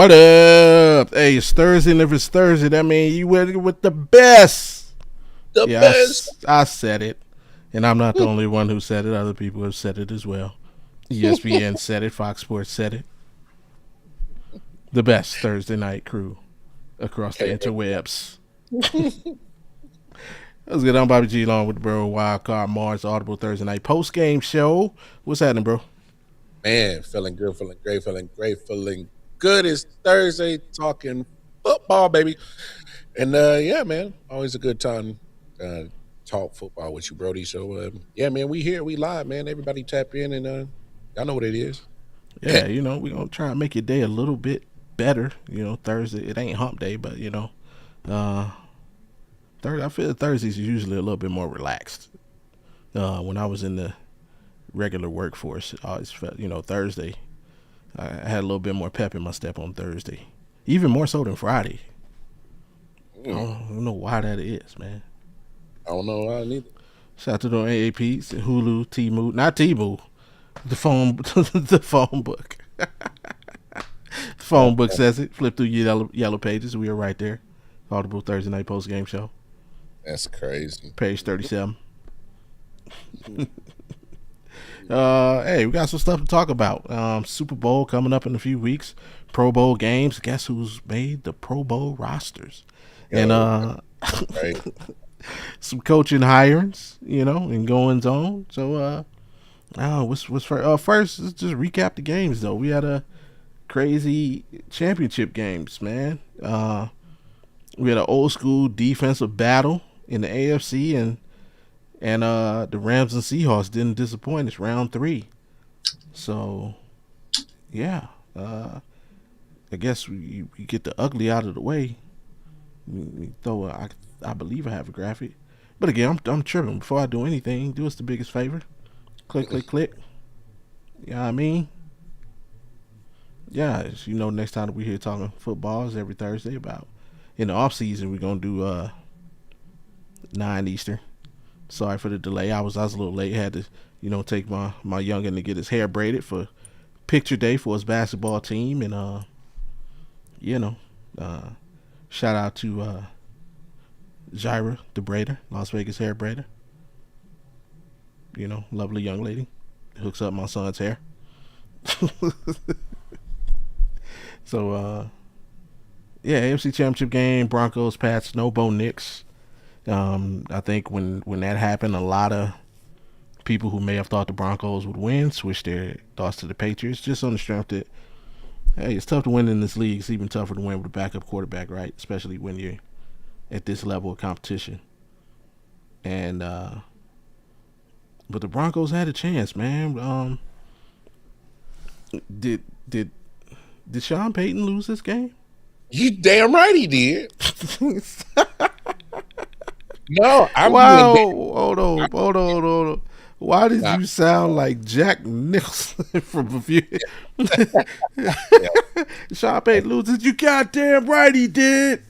What up? Hey, it's Thursday, and if it's Thursday, that means you with the best. The Yeah, best. I said it, and I'm not the only one who said it. Other people have said it as well. ESPN said it. Fox Sports said it. The best Thursday night crew across the interwebs. Let's get on Bobby G along with the bro Wildcard Mars Audible Thursday night post game show. What's happening, bro? Man, feeling good, feeling great, feeling great, feeling good. It's Thursday, talking football, baby. And yeah, man, always a good time talk football with you, Brody. So yeah, man, we here, we live, man. Everybody tap in, and y'all know what it is. Yeah, we're gonna try and make your day a little bit better. Thursday it ain't hump day, but Thursday I feel Thursdays are usually a little bit more relaxed. When I was in the regular workforce, I always felt Thursday I had a little bit more pep in my step on Thursday, even more so than Friday. I don't know why that is, man. I don't know why neither. Shout out to the AAPs, Hulu, Temu, not Temu, the phone, the phone book. Phone book says it. Flip through your yellow pages. We are right there. Audible Thursday night post game show. That's crazy. Page 37. Hey, we got some stuff to talk about. Super Bowl coming up in a few weeks. Pro Bowl games. Guess who's made the Pro Bowl rosters? And right. some coaching hirings, and goings on. So, what's first? First, let's just recap the games though. We had a crazy championship games, man. We had an old school defensive battle in the AFC, and the Rams and Seahawks didn't disappoint. It's round 3. So, yeah. I guess we get the ugly out of the way. Though I believe I have a graphic. But again, I'm tripping. Before I do anything, do us the biggest favor. Click, click, click. You know what I mean? Yeah, next time that we're here talking football is every Thursday about. In the off season, we're gonna do 9 Eastern. Sorry for the delay. I was a little late. Had to take my youngin to get his hair braided for picture day for his basketball team, and shout out to Jaira, the braider, Las Vegas hair braider. Lovely young lady, hooks up my son's hair. So yeah, AFC Championship game, Broncos, Pats, no Bo Nix. I think when that happened, a lot of people who may have thought the Broncos would win switched their thoughts to the Patriots, just on the strength that, hey, it's tough to win in this league. It's even tougher to win with a backup quarterback, right? Especially when you're at this level of competition. And but the Broncos had a chance, man. Did Sean Payton lose this game? You damn right he did. No, wow. Hold on. Why did you sound like Jack Nicholson from a few? Sean Payton loses. You goddamn right he did.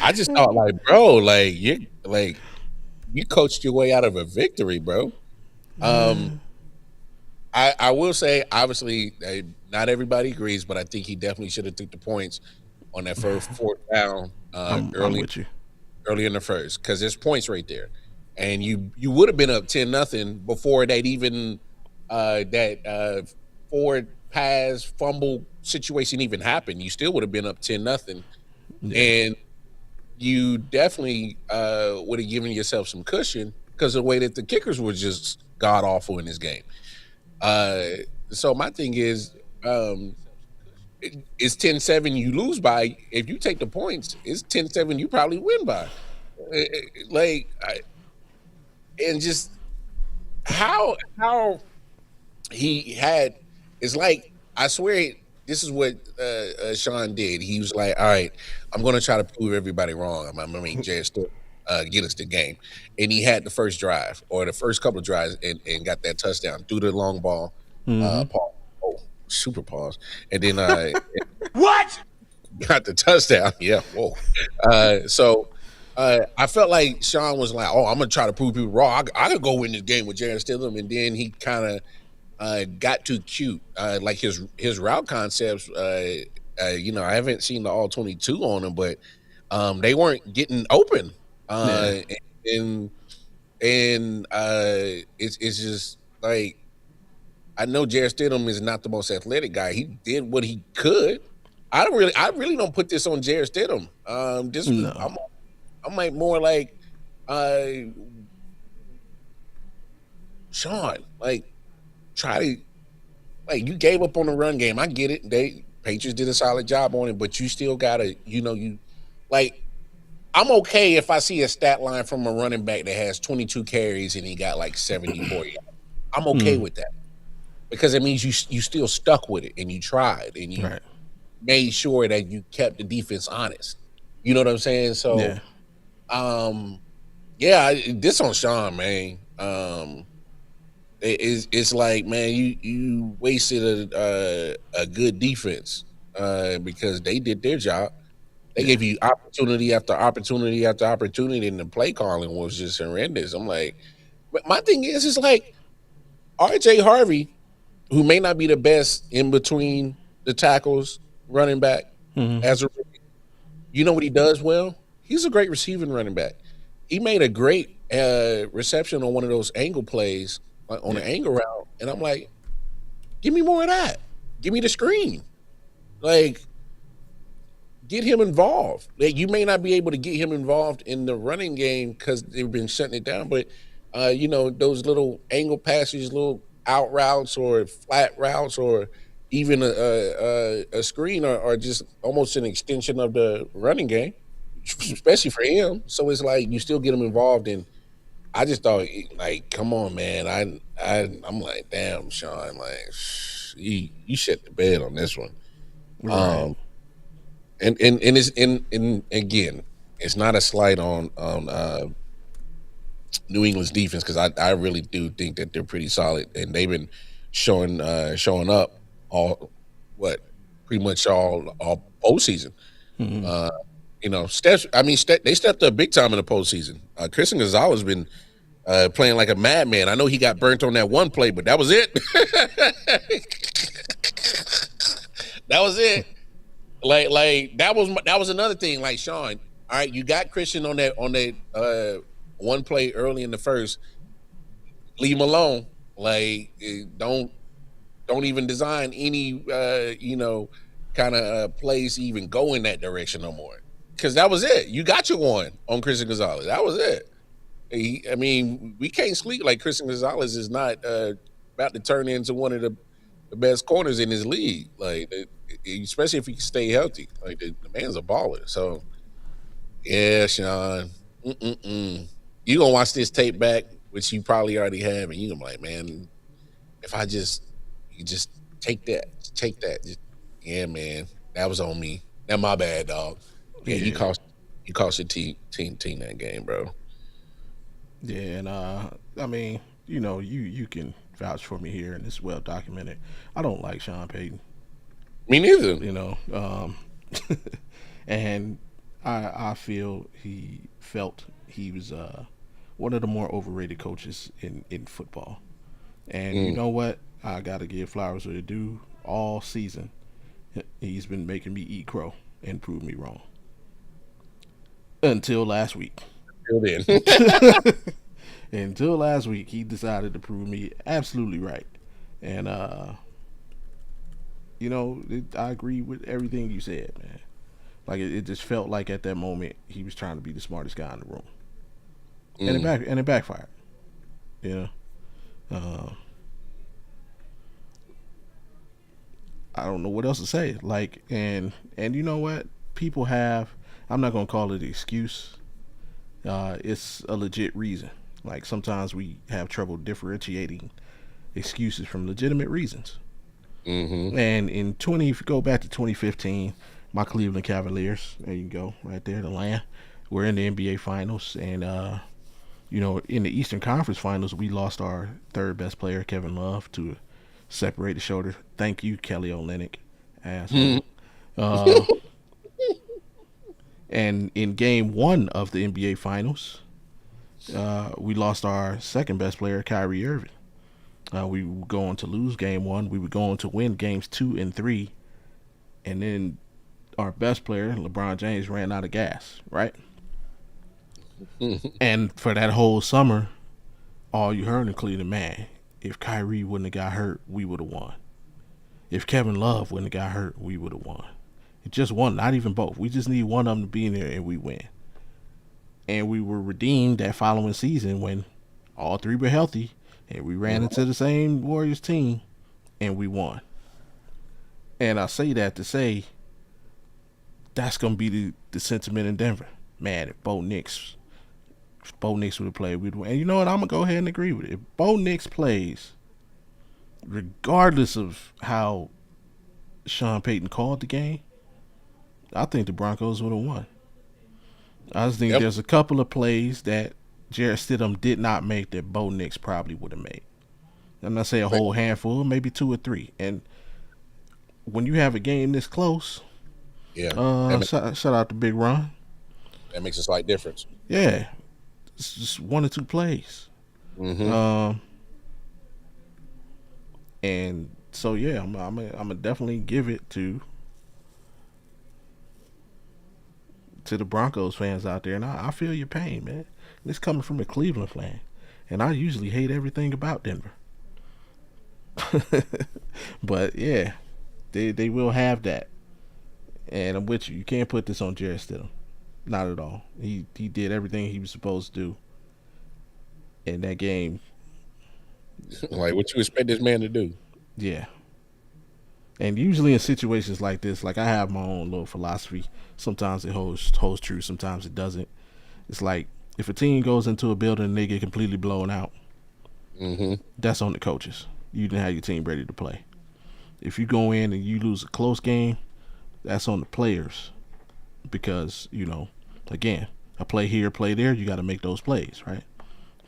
I just thought, bro, you coached your way out of a victory, bro. I will say, obviously, not everybody agrees, but I think he definitely should have took the points on that first fourth down early in the first, because there's points right there, and you would have been up 10-0 before that even that forward pass fumble situation even happened. You still would have been up 10-0, and you definitely would have given yourself some cushion because of the way that the kickers were just god awful in this game. So my thing is, it's 10-7 you lose by. If you take the points, it's 10-7 you probably win by. And just how he had, it's like, I swear this is what Sean did. He was like, all right, I'm going to try to prove everybody wrong. I'm going to make Jared Stewart get us the game. And he had the first drive or the first couple of drives and got that touchdown, threw the long ball, super pause. And then what? Got the touchdown. Yeah, whoa. So I felt like Sean was like, oh, I'm going to try to prove people wrong. I could go win this game with Jared Stidham. And then he kind of got too cute. Like his route concepts. I haven't seen the all 22 on them, but they weren't getting open. Yeah. And it's just like I know Jared Stidham is not the most athletic guy. He did what he could. I really don't put this on Jared Stidham. No. I'm like more like uh Sean, like try to like you gave up on the run game. I get it. Patriots did a solid job on it, but you still gotta, you like I'm okay if I see a stat line from a running back that has 22 carries and he got like 74 yards. I'm okay with that because it means you still stuck with it and you tried and you Right. made sure that you kept the defense honest. You know what I'm saying? So, Yeah. this on Sean, man. It's like, man, you wasted a good defense because they did their job. They gave you opportunity after opportunity after opportunity, and the play calling was just horrendous. I'm like, but my thing is like RJ Harvey, who may not be the best in between the tackles, running back as a rookie. You know what he does well? He's a great receiving running back. He made a great reception on one of those angle plays on an angle route, and I'm like, give me more of that. Give me the screen. Like, get him involved. Like, you may not be able to get him involved in the running game because they've been shutting it down, but those little angle passes, little out routes or flat routes or even a screen are just almost an extension of the running game, especially for him. So it's like you still get him involved in. I just thought, like, come on, man. I'm like, damn, Sean, like, you shit the bed on this one. Right. And again, it's not a slight on New England's defense because I really do think that they're pretty solid and they've been showing up all pretty much all postseason. They stepped up big time in the postseason. Christian Gonzalez has been playing like a madman. I know he got burnt on that one play, but that was it. That was it. Like that was another thing. Like Sean, all right, you got Christian on that one play early in the first. Leave him alone. Like don't even design any kind of plays to even go in that direction no more. Because that was it. You got your one on Christian Gonzalez. That was it. We can't sleep like Christian Gonzalez is not about to turn into one of the best corners in his league. Like, especially if he can stay healthy. Like, the man's a baller. So, yeah, Sean. You gonna watch this tape back, which you probably already have, and you gonna be like, man, if you just take that. Just, yeah, man, that was on me. That my bad, dog. Yeah, you cost your team that game, bro. Yeah, and I mean, you can vouch for me here, and it's well documented. I don't like Sean Payton. Me neither. And I feel he felt he was one of the more overrated coaches in football. And you know what? I got to give flowers where they due. All season, he's been making me eat crow and prove me wrong. Until last week. Until then. Until last week, he decided to prove me absolutely right. And, I agree with everything you said, man. Like, it just felt like at that moment, he was trying to be the smartest guy in the room. And it backfired. I don't know what else to say. Like, and you know what? People have, I'm not going to call it an excuse. It's a legit reason. Like, sometimes we have trouble differentiating excuses from legitimate reasons. And if you go back to 2015, my Cleveland Cavaliers, there you go, right there, the land, we're in the NBA Finals, and in the Eastern Conference Finals, we lost our third best player, Kevin Love, to separate the shoulder. Thank you, Kelly Olynyk, asshole. And in Game 1 of the NBA Finals, we lost our second best player, Kyrie Irving. We were going to lose game 1. We were going to win games 2 and 3, and then our best player, LeBron James, ran out of gas. Right. And for that whole summer, all you heard in Cleveland, man, if Kyrie wouldn't have got hurt, we would have won. If Kevin Love wouldn't have got hurt, we would have won. It just one, not even both. We just need one of them to be in there and we win. And we were redeemed that following season when all three were healthy and we ran into the same Warriors team and we won. And I say that to say that's going to be the sentiment in Denver. Man, if Bo Nix would have played, we'd win. And you know what? I'm going to go ahead and agree with it. If Bo Nix plays, regardless of how Sean Payton called the game, I think the Broncos would have won. I just think there's a couple of plays that Jarrett Stidham did not make that Bo Nix probably would have made. I'm not saying a whole handful, maybe 2 or 3. And when you have a game this close, shout out to Big Ron. That makes a slight difference. Yeah, it's just 1 or 2 plays. And so yeah, I'm gonna definitely give it to the Broncos fans out there, and I feel your pain, man. This coming from a Cleveland fan, and I usually hate everything about Denver. But yeah, they will have that, and I'm with you. You can't put this on Jarrett Stidham, not at all. He did everything he was supposed to do in that game. Like what you expect this man to do? Yeah. And usually in situations like this, like I have my own little philosophy. Sometimes it holds true, sometimes it doesn't. It's like if a team goes into a building and they get completely blown out, that's on the coaches. You didn't have your team ready to play. If you go in and you lose a close game, that's on the players. Because, again, a play here, play there, you got to make those plays, right?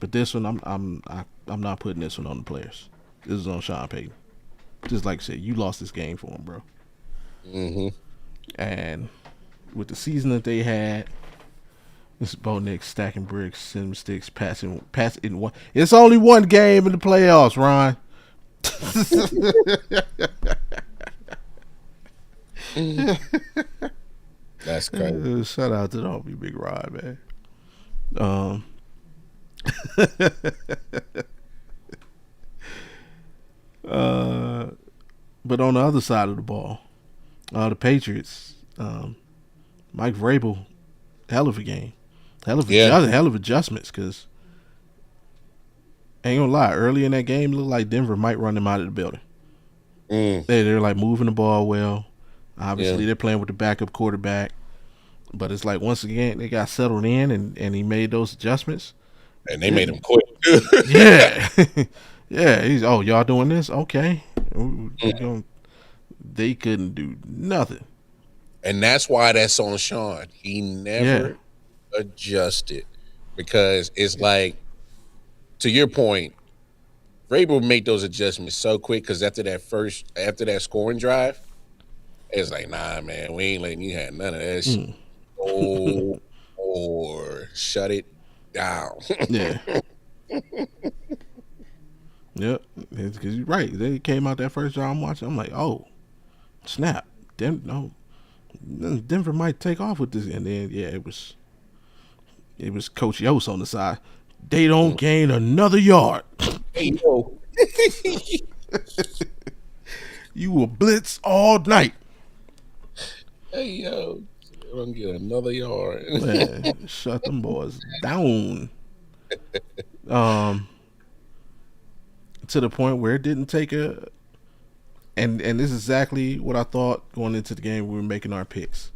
But this one, I'm not putting this one on the players. This is on Sean Payton. Just like I said, you lost this game for him, bro. And with the season that they had, this is Bo Nix stacking bricks, sending sticks, passing in one. It's only one game in the playoffs, Ron. That's crazy. Shout out to the homie Big Rod, man. But on the other side of the ball, the Patriots, Mike Vrabel, hell of a game, hell of adjustments. Because ain't gonna lie, early in that game, it looked like Denver might run them out of the building. They're like moving the ball well. Obviously, they're playing with the backup quarterback, but it's like once again they got settled in, and he made those adjustments. And they made him quick. Yeah. Yeah, y'all doing this? Okay. They couldn't do nothing. And that's why that's on Sean. He never adjusted because it's like, to your point, Vrabel make those adjustments so quick because after that scoring drive, it's like, nah, man, we ain't letting you have none of that shit. Or shut it down. Yeah. Yep, because you're right. They came out that first drive I'm watching. I'm like, oh, snap. Denver might take off with this. And then, it was Coach Yost on the side. They don't gain another yard. Hey, yo. You will blitz all night. Hey, yo. They don't get another yard. Man, shut them boys down. To the point where it didn't take and this is exactly what I thought going into the game. We were making our picks.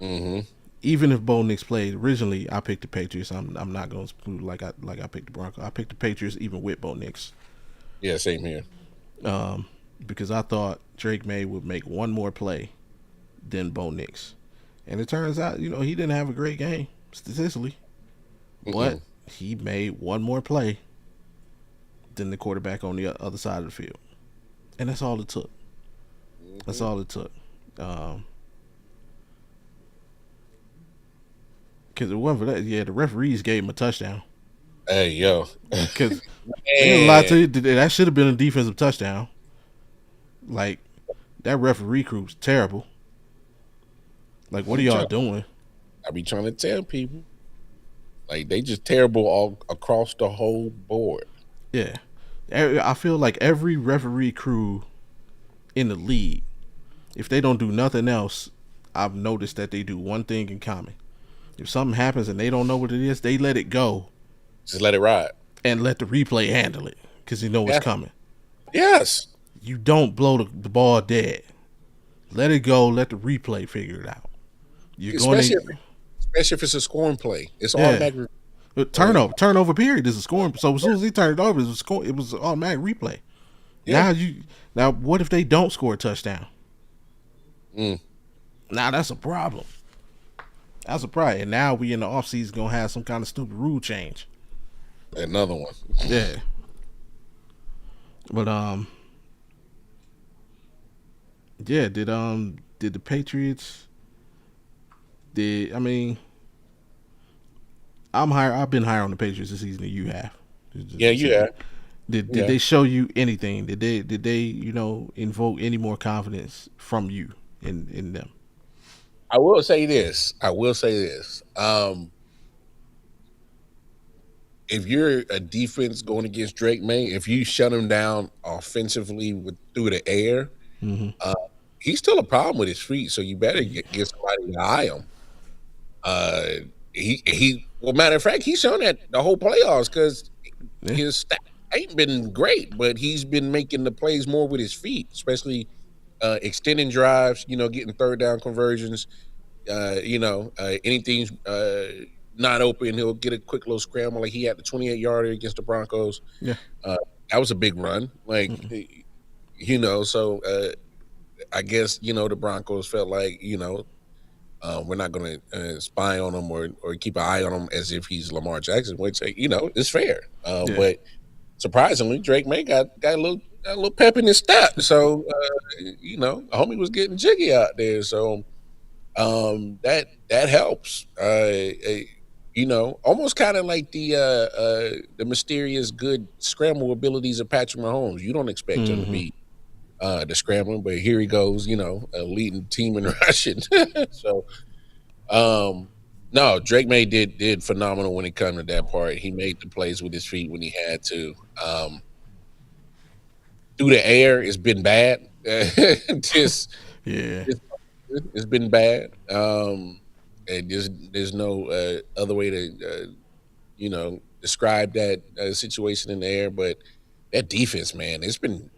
Even if Bo Nix played, originally I picked the Patriots. I'm not going to like I picked the Broncos. I picked the Patriots even with Bo Nix. Yeah, same here. Because I thought Drake May would make one more play than Bo Nix, and it turns out he didn't have a great game statistically, but he made one more play than the quarterback on the other side of the field, and that's all it took. That's all it took. Because it wasn't for that, the referees gave him a touchdown. Hey, yo. Because I ain't gonna lie to you, that should have been a defensive touchdown. Like, that referee crew's terrible. Like, what are y'all doing? I be trying to tell people. Like, they just terrible all across the whole board. Yeah. I feel like every referee crew in the league, if they don't do nothing else, I've noticed that they do one thing in common. If something happens and they don't know what it is, they let it go. Just let it ride. And let the replay handle it because you know it's coming. Yes. You don't blow the ball dead. Let it go. Let the replay figure it out. Especially if it's a scoring play. It's automatic. Turnover period is a scoring. So as soon as he turned it over, it was an automatic replay. Yeah. Now what if they don't score a touchdown? Now that's a problem. That's a problem. And now we in the offseason gonna have some kind of stupid rule change. Another one. Yeah. But yeah, did the Patriots I've been higher on the Patriots this season than you have. Yeah, you have. Did they show you anything? Did they invoke any more confidence from you in them? I will say this. If you're a defense going against Drake May, if you shut him down offensively through the air, he's still a problem with his feet. So you better get somebody to eye him. Matter of fact, he's shown that the whole playoffs because his stat ain't been great, but he's been making the plays more with his feet, especially extending drives. Getting third down conversions. Anything's not open, he'll get a quick little scramble like he had the 28-yarder against the Broncos. Yeah. That was a big run. So I guess, the Broncos felt like, we're not going to spy on him or keep an eye on him as if he's Lamar Jackson, which, is fair. But surprisingly, Drake May got a little pep in his step. So, homie was getting jiggy out there. So that helps. Almost kind of like the mysterious good scramble abilities of Patrick Mahomes. You don't expect him to be the scrambling, but here he goes, leading the team in rushing. So, no, Drake May did phenomenal when it came to that part. He made the plays with his feet when he had to. Through the air, it's been bad. It's been bad. And there's no other way to, describe that situation in the air. But that defense, man, it's been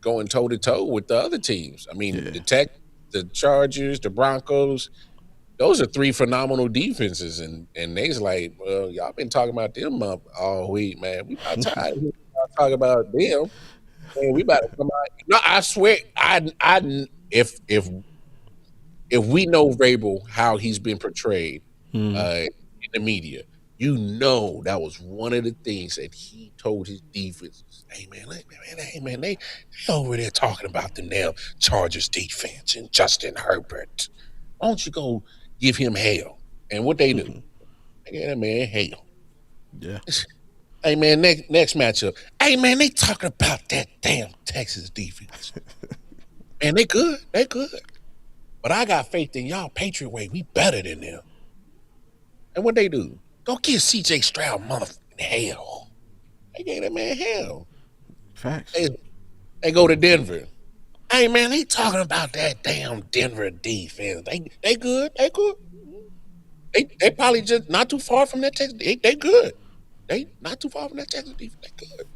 going toe to toe with the other teams. I mean, the Tech, the Chargers, the Broncos. Those are three phenomenal defenses, and they's like, well, y'all been talking about them up all week, man. We about tired of talking about them. Man, we about to come out. No, I swear, if we know Vrabel how he's been portrayed in the media, that was one of the things that he told his defense. Hey man, they over there talking about the damn Chargers defense and Justin Herbert. Why don't you go give him hell? And what they do? They get that man hell. Yeah. Hey man, next matchup. Hey man, they talking about that damn Texas defense. Man, they good. But I got faith in y'all Patriot way. We better than them. And what they do? Go give CJ Stroud motherfucking hell. They gave that man hell. Facts. They go to Denver. Hey man, they talking about that damn Denver defense. They good. They probably just not too far from that Texas. They good. They not too far from that Texas defense. They good.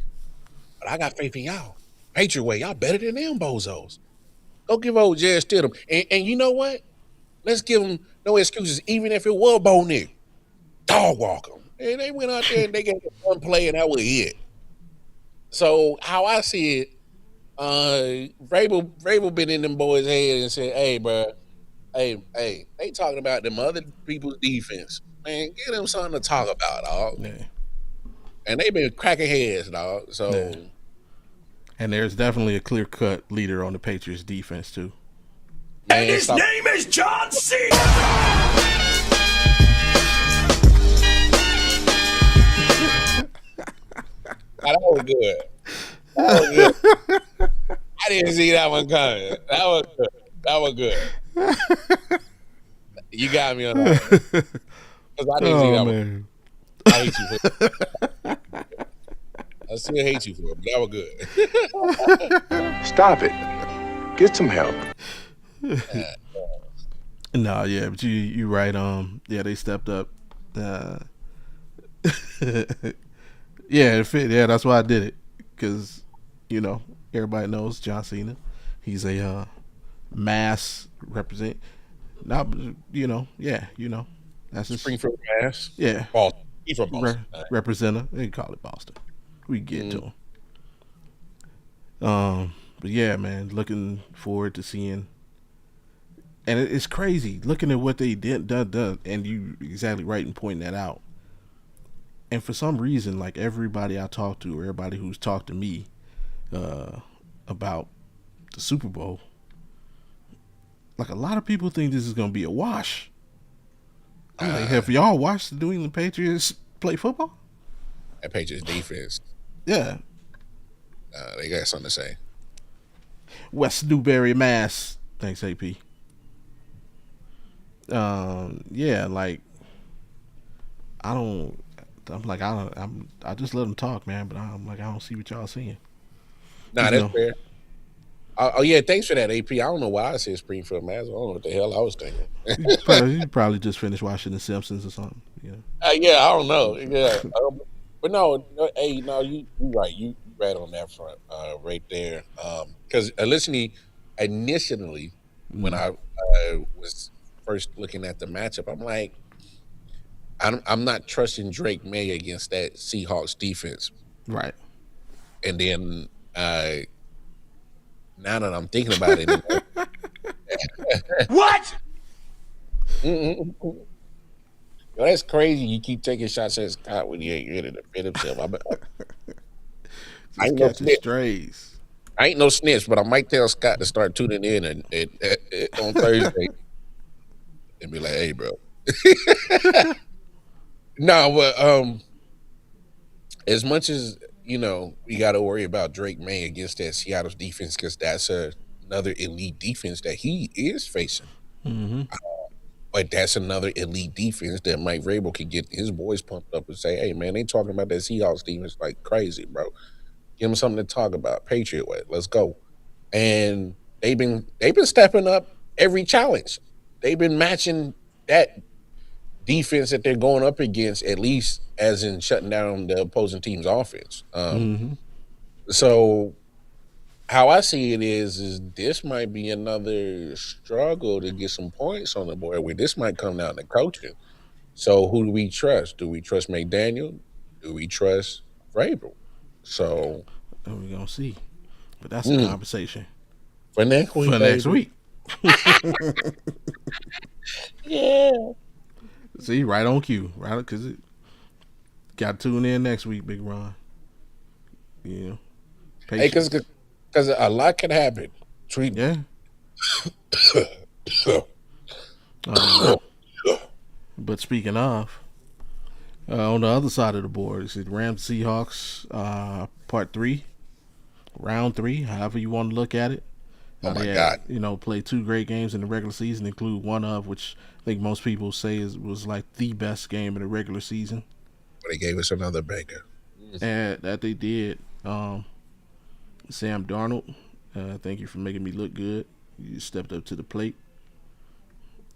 But I got faith in y'all. Patriot way, y'all better than them bozos. Go give old Jared Stidham. And you know what? Let's give him no excuses, even if it was Bo Nick. Dog walk him. And they went out there and they gave him one play, and that was it. So how I see it, Vrabel been in them boys' head and said, hey, bro, hey, they talking about them other people's defense. Man, give them something to talk about, dog. Yeah. And they been cracking heads, dog. So. Yeah. And there's definitely a clear-cut leader on the Patriots defense, too. And his name is John Cena! good. That was good. I didn't see that one coming. That was good. That was good. You got me on that one. Because I didn't see that one. I hate you for it. I still hate you for it, but that was good. Stop it. Get some help. No, yeah, but you right. Yeah, they stepped up. Yeah, it fit. Yeah, that's why I did it. Because, everybody knows John Cena. He's a mass represent. Not, yeah, that's just Springfield, Mass. Yeah, Boston. He's from Boston. Representative. They call it Boston. We get to him. But yeah, man, looking forward to seeing. And it's crazy looking at what they done, and you exactly right in pointing that out. And for some reason, like everybody I talk to, or everybody who's talked to me about the Super Bowl, like a lot of people think this is going to be a wash. I'm like, have y'all watched the New England Patriots play football? That Patriots defense. Yeah. They got something to say. West Newbury, Mass. Thanks, AP. Yeah, like I just let them talk, man. But I'm like, I don't see what y'all seeing. Nah, that's fair. Oh yeah, thanks for that, AP. I don't know why I said Springfield, Mass. I don't know what the hell I was thinking. you probably just finished watching The Simpsons or something. Yeah. Yeah, I don't know. Yeah, but no, hey, no, you right. You right on that front, right there. Because initially, when I was first looking at the matchup, I'm like, I'm not trusting Drake May against that Seahawks defense. Right. And then now that I'm thinking about it, what? Well, that's crazy. You keep taking shots at Scott when you ain't ready to defend himself. I ain't no strays. I ain't no snitch, but I might tell Scott to start tuning in on Thursday and be like, "Hey, bro." No, but as much as we got to worry about Drake May against that Seattle's defense because that's another elite defense that he is facing. Mm-hmm. But that's another elite defense that Mike Vrabel can get his boys pumped up and say, "Hey, man, they talking about that Seahawks defense like crazy, bro. Give them something to talk about. Patriot way. Let's go." And they've been stepping up every challenge. They've been matching that defense that they're going up against, at least as in shutting down the opposing team's offense. So how I see it is this might be another struggle to get some points on the board where this might come down to coaching. So who do we trust? Do we trust McDaniel? Do we trust Vrabel? So we're going to see. But that's a conversation. For next week. Yeah. See, right on cue. Right, because it got to tune in next week, Big Ron. Yeah. Hey, because a lot can happen. Yeah. But speaking of, on the other side of the board, it's Rams Seahawks part 3, round 3, however you want to look at it. Oh my God! Played 2 great games in the regular season, include one of which I think most people say was like the best game in the regular season. But they gave us another banger, and that they did. Sam Darnold, thank you for making me look good. You stepped up to the plate,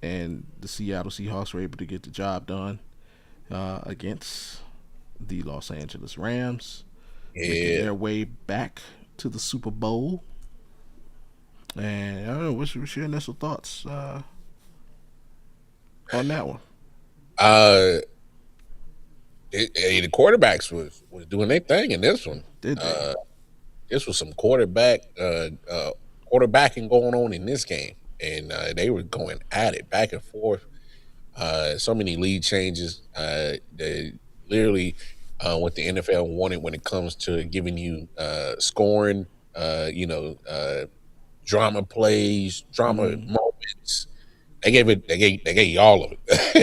and the Seattle Seahawks were able to get the job done against the Los Angeles Rams, making their way back to the Super Bowl. And I don't know, what's your initial thoughts on that one? The quarterbacks was doing their thing in this one. Did they? This was some quarterbacking going on in this game, and they were going at it back and forth. So many lead changes. They literally what the NFL wanted when it comes to giving you scoring. Drama plays, drama moments. They gave you all of it.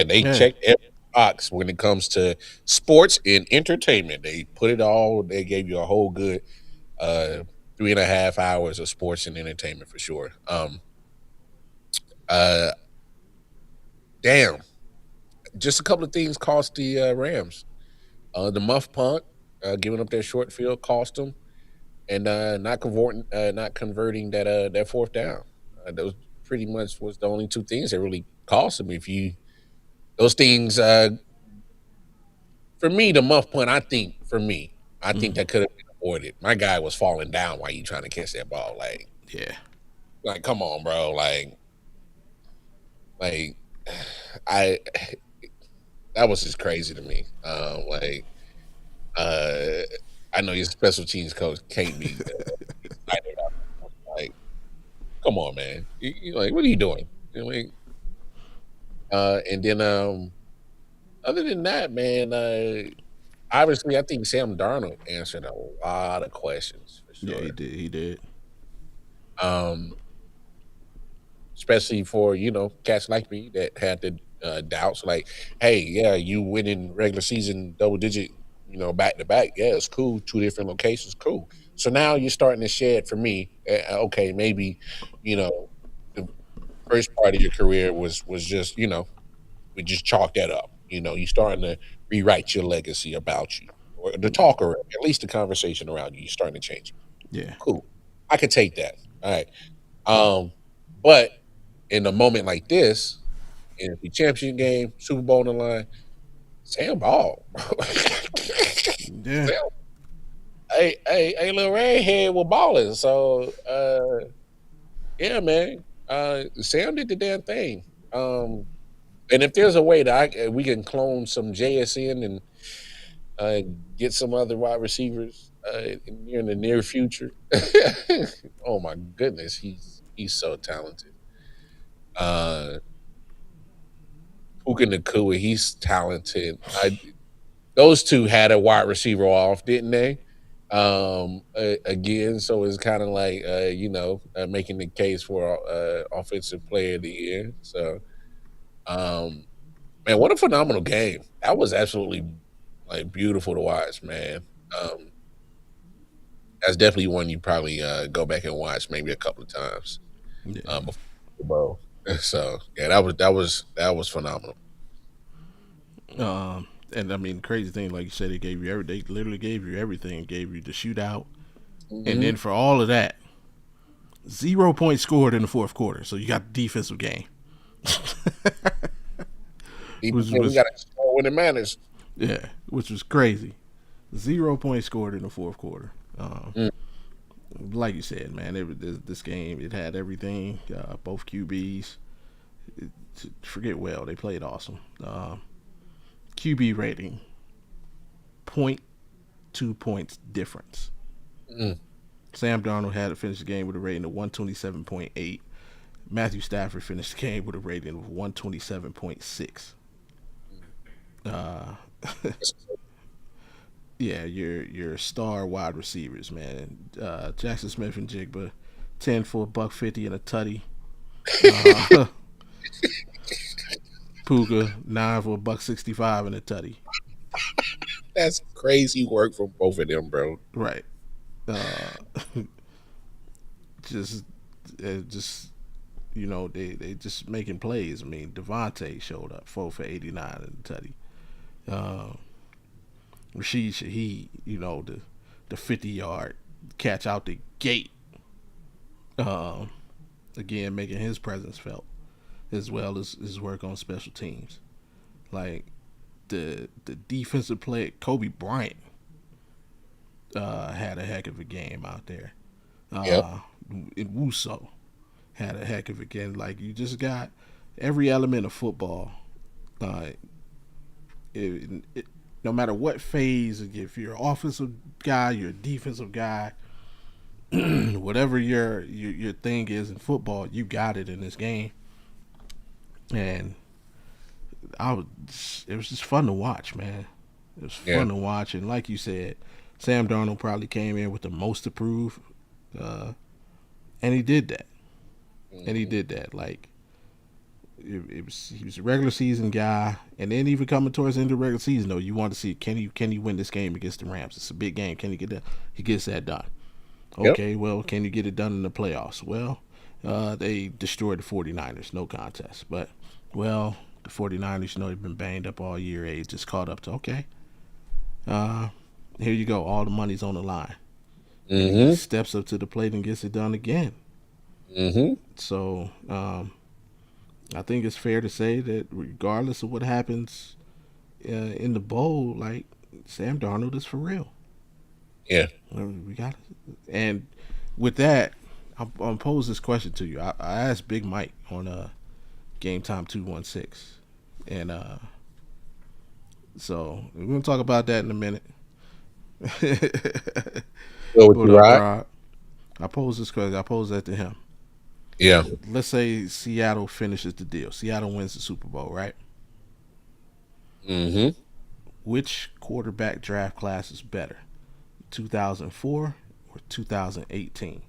They checked every box when it comes to sports and entertainment. They put it all. They gave you a whole good 3.5 hours of sports and entertainment for sure. Uh, damn, just a couple of things cost the Rams. The muff punt, giving up that short field, cost them, and not converting that fourth down. Those pretty much was the only two things that really cost them. If you those things, for me, the muff punt, I think that could have been avoided. My guy was falling down while you trying to catch that ball. Yeah. Like, come on, bro. Like, I that was just crazy to me. Uh, I know your special teams coach can't be excited about it. Like, come on, man. You like, what are you doing? You know, like, and then other than that, man, obviously I think Sam Darnold answered a lot of questions for Yeah, sure. he did. Um, especially for cats like me that had the doubts. Like, hey, yeah, you winning regular season double digit, back to back. Yeah, it's cool. Two different locations, cool. So now you're starting to shed for me. Okay, maybe the first part of your career was just we just chalk that up. You're starting to rewrite your legacy about you, or the talk, or at least the conversation around you. You're starting to change. Yeah. Cool. I could take that. All right. But in a moment like this, in the championship game, Super Bowl on the line, Sam Ball. Yeah. Sam, hey, little redhead was balling. So, yeah, man. Sam did the damn thing. And if there's a way that we can clone some JSN and get some other wide receivers in the near future, oh my goodness, he's so talented. Puka Nakua, he's talented. Those two had a wide receiver off, didn't they? Again, so it's kind of like making the case for offensive player of the year. So, man, what a phenomenal game! That was absolutely like beautiful to watch, man. That's definitely one you probably go back and watch maybe a couple of times Yeah. before the Bowl. So yeah, that was phenomenal. And I mean, the crazy thing, like you said, they literally gave you everything. Gave you the shootout, and then for all of that, 0 points scored in the fourth quarter. So you got the defensive game. We got to score when it matters. Yeah, which was crazy. 0 points scored in the fourth quarter. Like you said, man, this game, it had everything. Both QBs, they played awesome. QB rating, 0.2 points difference. Sam Darnold had to finish the game with a rating of 127.8. Matthew Stafford finished the game with a rating of 127.6. Yeah, your star wide receivers, man. Jackson Smith and Jigba, 10 for $150 and a tutty. Puka, 9 for $165 and a tutty. That's crazy work from both of them, bro. Right. Just they just making plays. I mean, Devontae showed up 4 for 89 and a tutty. Rashid Shaheed, the 50-yard catch out the gate. Again, making his presence felt, as well as his work on special teams. Like the defensive player, Kobe Bryant, had a heck of a game out there. Wuso had a heck of a game. Like, you just got every element of football. No matter what phase, if you're an offensive guy, you're a defensive guy, whatever your thing is in football, you got it in this game. And it was just fun to watch, man. It was fun to watch, and like you said, Sam Darnold probably came in with the most to prove, and he did that. And he did that. Like, he was a regular season guy, and then even coming towards the end of the regular season, though, you want to see can he win this game against the Rams? It's a big game. Can he get that? He gets that done. Okay, Yep. well, can you get it done in the playoffs? Well, they destroyed the 49ers, no contest. But, well, the 49ers, they've been banged up all year. They just caught up to, okay, here you go. All the money's on the line. And he steps up to the plate and gets it done again. So, I think it's fair to say that regardless of what happens in the bowl, like, Sam Darnold is for real. Yeah. We got it. And with that, I'm gonna pose this question to you. I asked Big Mike on Game Time 216, and so we're gonna talk about that in a minute. Go with you, Rod. I pose this question. I pose that to him. Yeah. Let's say Seattle finishes the deal. Seattle wins the Super Bowl, right? Which quarterback draft class is better, 2004 or 2018?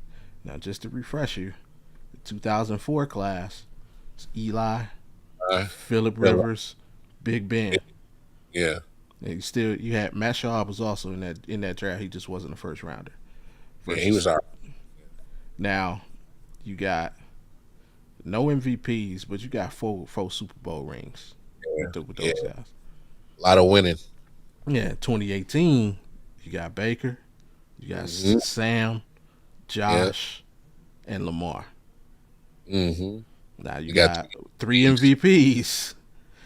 Now, just to refresh you, the 2004 class is Eli, Phillip Rivers, Big Ben. Yeah. And you had Matt Schaub was also in that draft. He just wasn't a first rounder. Yeah, he was out. Now, you got no MVPs, but you got four Super Bowl rings with those guys. A lot of winning. Yeah, 2018, you got Baker, you got Sam, Josh, and Lamar. Now you got 3 MVPs.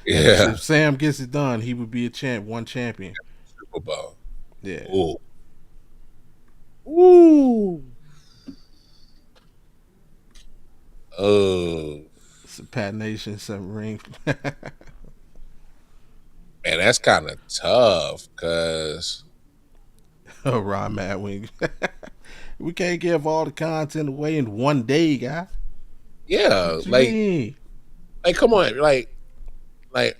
Yeah. If Sam gets it done, he would be one champion. Super Bowl. Yeah. Ooh. Oh. It's a Pat Nation 7 ring. Man, that's kind of tough because Ron Madwing. We can't give all the content away in one day, guy. Yeah, like come on, like let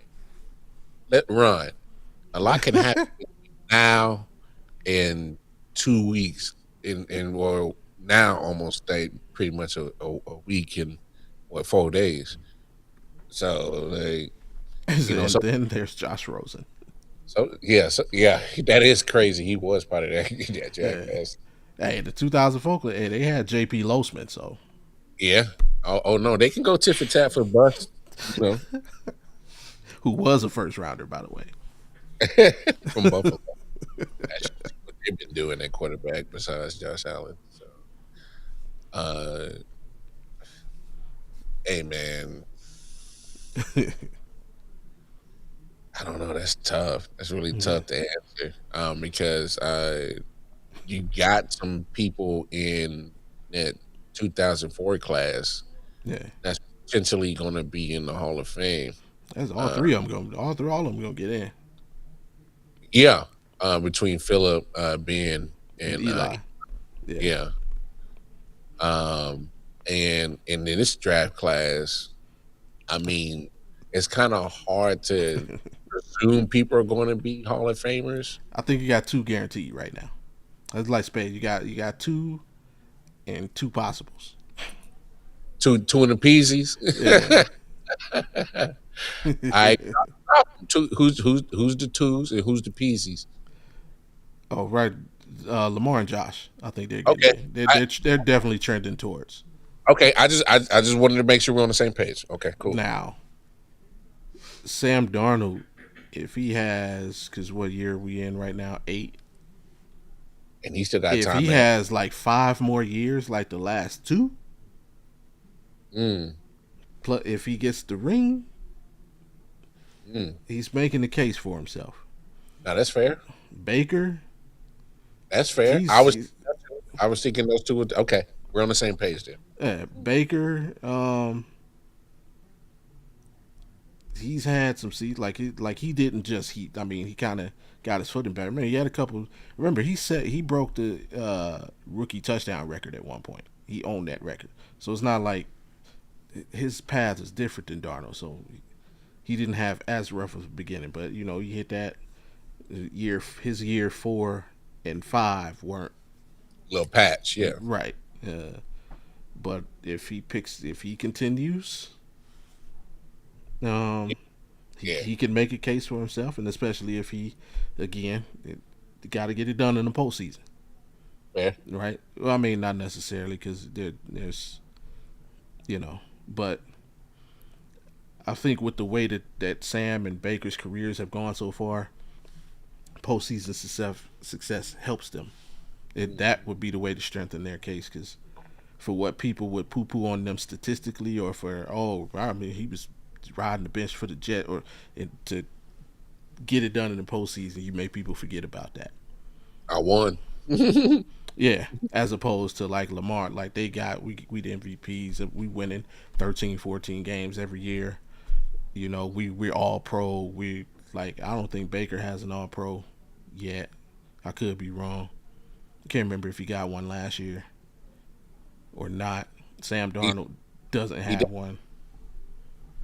Ron. A lot can happen now in 2 weeks, or now almost pretty much a week in 4 days. So like, then there's Josh Rosen. So yeah, that is crazy. He was part of that jackass. Hey, the 2004, they had JP Losman, so yeah. Oh no, they can go tit for tat for bust. Who was a first rounder, by the way, from Buffalo. That's what they've been doing at quarterback besides Josh Allen. So, hey man, I don't know. That's tough. That's really tough to answer because you got some people in that 2004 class that's potentially going to be in the Hall of Fame. That's all three of them all of them going to get in. Yeah, between Phillip, Ben, and Eli. Yeah. And in this draft class, I mean, it's kind of hard to presume people are going to be Hall of Famers. I think you got 2 guaranteed right now. That's like Spade. You got 2 and 2 possibles. Two in the peasies. Yeah. Who's the twos and who's the peasies? Oh right, Lamar and Josh. I think they're okay. They're definitely trending towards. Okay, I just wanted to make sure we're on the same page. Okay, cool. Now, Sam Darnold, if he has, because what year are we in right now? 8. And he still got if time. If he has like 5 more years, like the last 2. Plus, if he gets the ring, he's making the case for himself. Now that's fair. Baker, that's fair. I was thinking those two. Okay, we're on the same page there. Yeah, Baker. He's had some seats. Like he didn't just he. I mean, he kind of got his footing back. Remember, he had a couple. Remember, he broke the rookie touchdown record at one point. He owned that record. So it's not like his path is different than Darnold. So he didn't have as rough of a beginning. But he hit that year. His year 4 and 5 weren't little patch. Yeah, right. But if he continues, Um, Yeah. he can make a case for himself, and especially if he, again, got to get it done in the postseason. Yeah. Right? Well, I mean, not necessarily because there's, but I think with the way that Sam and Baker's careers have gone so far, postseason success helps them. That would be the way to strengthen their case because for what people would poo poo on them statistically or for, I mean, he was riding the bench for the Jet or to get it done in the postseason, you make people forget about that. I won. Yeah, as opposed to like Lamar, like we the MVPs and we winning 13, 14 games every year. We're all pro. We like I don't think Baker has an all pro yet. I could be wrong. I can't remember if he got one last year or not. Sam Darnold doesn't have one.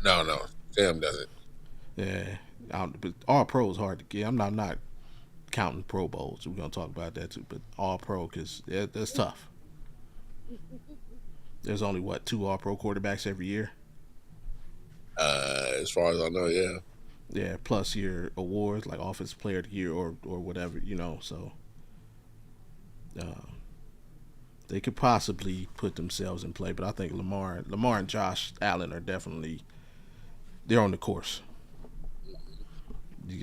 No, Sam doesn't. Yeah, but all pro is hard to get. I'm not counting Pro Bowls. We're gonna talk about that too, but all pro because that's tough. There's only 2 all pro quarterbacks every year. As far as I know, yeah. Yeah, plus your awards like Offensive Player of the Year or whatever, So they could possibly put themselves in play, but I think Lamar and Josh Allen are definitely they're on the course.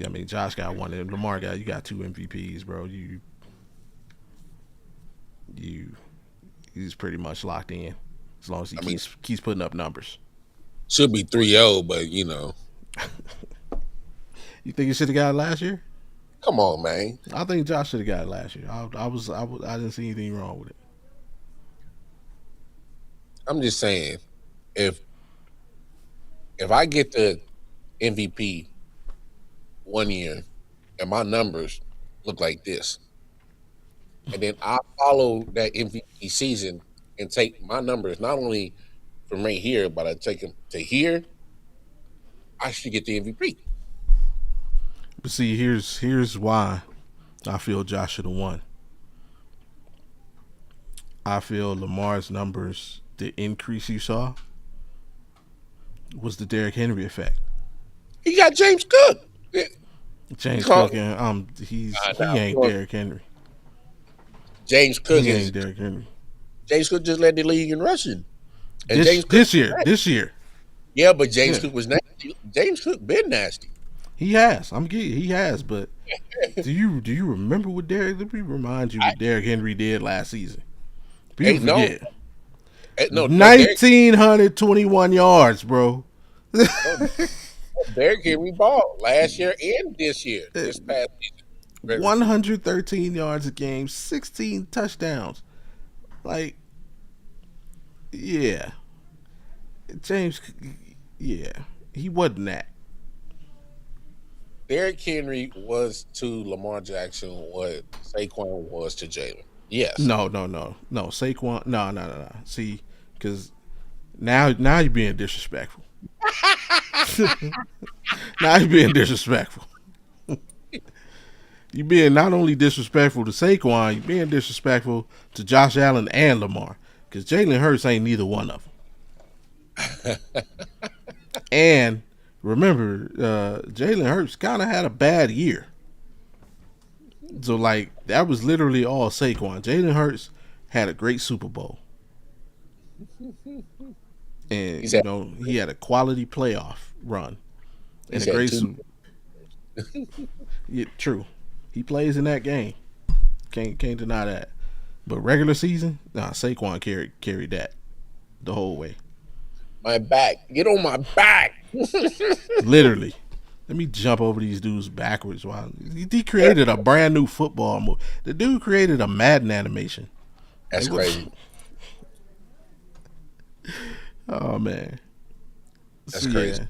I mean, Josh got one, and Lamar you got 2 MVPs, bro. He's pretty much locked in as long as he keeps putting up numbers. Should be 3-0, but You think he should have got it last year? Come on, man. I think Josh should have got it last year. I didn't see anything wrong with it. I'm just saying, if I get the MVP one year and my numbers look like this, and then I follow that MVP season and take my numbers not only from right here, but I take them to here, I should get the MVP. But see, here's why I feel Josh should have won. I feel Lamar's numbers, the increase you saw, was the Derrick Henry effect. He got James Cook. James Cook, and he ain't Derrick Henry. James Cook ain't Derrick Henry. James Cook just led the league in rushing. And this year. Yeah, but James Cook was nasty. James Cook been nasty. He has. He has. But do you remember what Derrick? Let me remind you what Derrick Henry did last season. People forget. 1,921 yards, bro. Derrick Henry balled last year and this year. This past season. 113 yards a game, 16 touchdowns. Like, yeah. James, yeah. He wasn't that. Derrick Henry was to Lamar Jackson what Saquon was to Jalen. Yes. No. Saquon, no. See, because now you're being disrespectful. Now you're being disrespectful. You're being not only disrespectful to Saquon, you're being disrespectful to Josh Allen and Lamar. Because Jalen Hurts ain't neither one of them. And remember, Jalen Hurts kind of had a bad year. So, like, that was literally all Saquon. Jalen Hurts had a great Super Bowl. And, he had a quality playoff run. And a great Super Bowl. Yeah, true. He plays in that game. Can't deny that. But regular season, Saquon carried that the whole way. My back. Get on my back. Literally. Let me jump over these dudes backwards. While he created a brand new football move. The dude created a Madden animation. That's crazy. Oh man. That's crazy.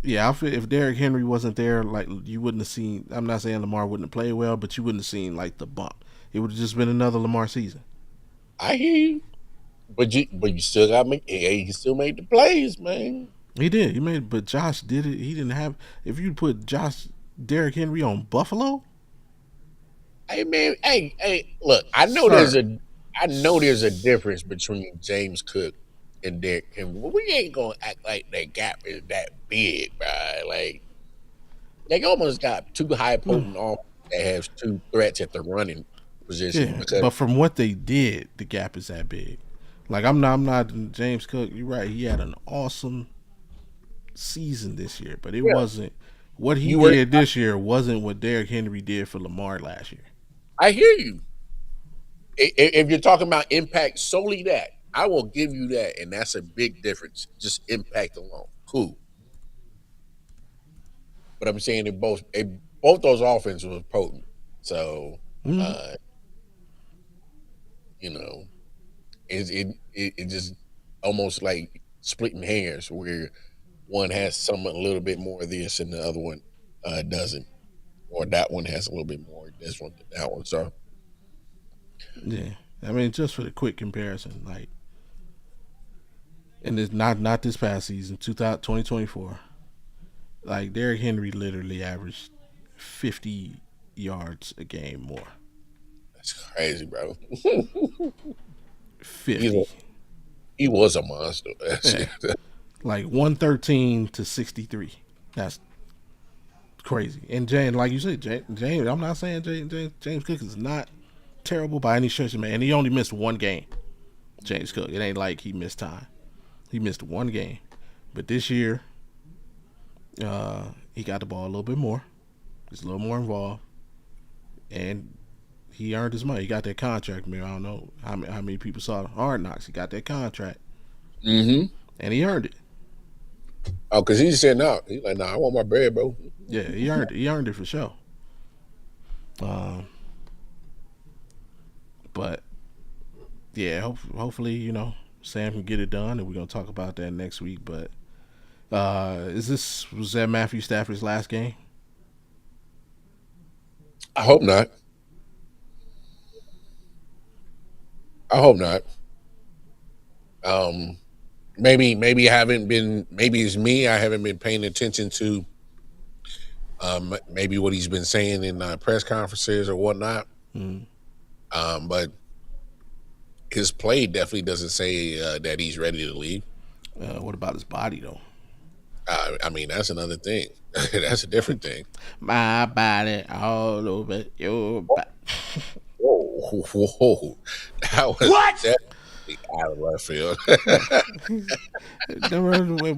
Yeah, I feel if Derrick Henry wasn't there, like you wouldn't have seen. I'm not saying Lamar wouldn't have played well, but you wouldn't have seen like the bump. It would have just been another Lamar season. I hear you, but you still got to make. He still made the plays, man. He did. He made, but Josh did it. He didn't have. If you put Derrick Henry on Buffalo. Hey man, hey, look. I know there's a difference between James Cook and Derrick Henry. Well, we ain't gonna act like that gap is that big, right? Like they almost got two high potent offenses that has two threats at the running position. Yeah, Because but from what they did, the gap is that big. Like I'm not James Cook. You're right. He had an awesome season this year, but it yeah, wasn't what he you were. did this year. Wasn't what Derrick Henry did for Lamar last year. I hear you. If you're talking about impact solely, that I will give you that, and that's a big difference. Just impact alone, cool. But I'm saying both those offenses was potent. So, Mm-hmm. uh, you know, it just almost like splitting hairs, where one has some a little bit more of this, and the other one doesn't, or that one has a little bit more of this one than that one. So, Yeah, I mean, just for the quick comparison, like, and it's not this past season, 2024. Like Derrick Henry literally averaged 50 yards a game more. that's crazy, bro. 50. He was a monster. Yeah. Like 113 to 63. That's crazy. And James, like you said, James, I'm not saying James Cook is not terrible by any stretch of man. And he only missed one game. James Cook. It ain't like he missed time. He missed one game. But this year, he got the ball a little bit more. He's a little more involved. And he earned his money. He got that contract, man. I don't know how many people saw Hard Knocks. He got that contract. Mm-hmm. And he earned it. Oh, because he said no. He's like, I want my bread, bro. Yeah, he earned it. He earned it for sure. But yeah, hopefully, Sam can get it done, and we're gonna talk about that next week. But was that Matthew Stafford's last game? I hope not. I hope not. Maybe I haven't been. Maybe it's me. I haven't been paying attention to maybe what he's been saying in press conferences or whatnot. Mm. But his play definitely doesn't say that he's ready to leave. What about his body though? I mean, that's another thing. That's a different thing. My body all over your body. Whoa. That was definitely out of left field.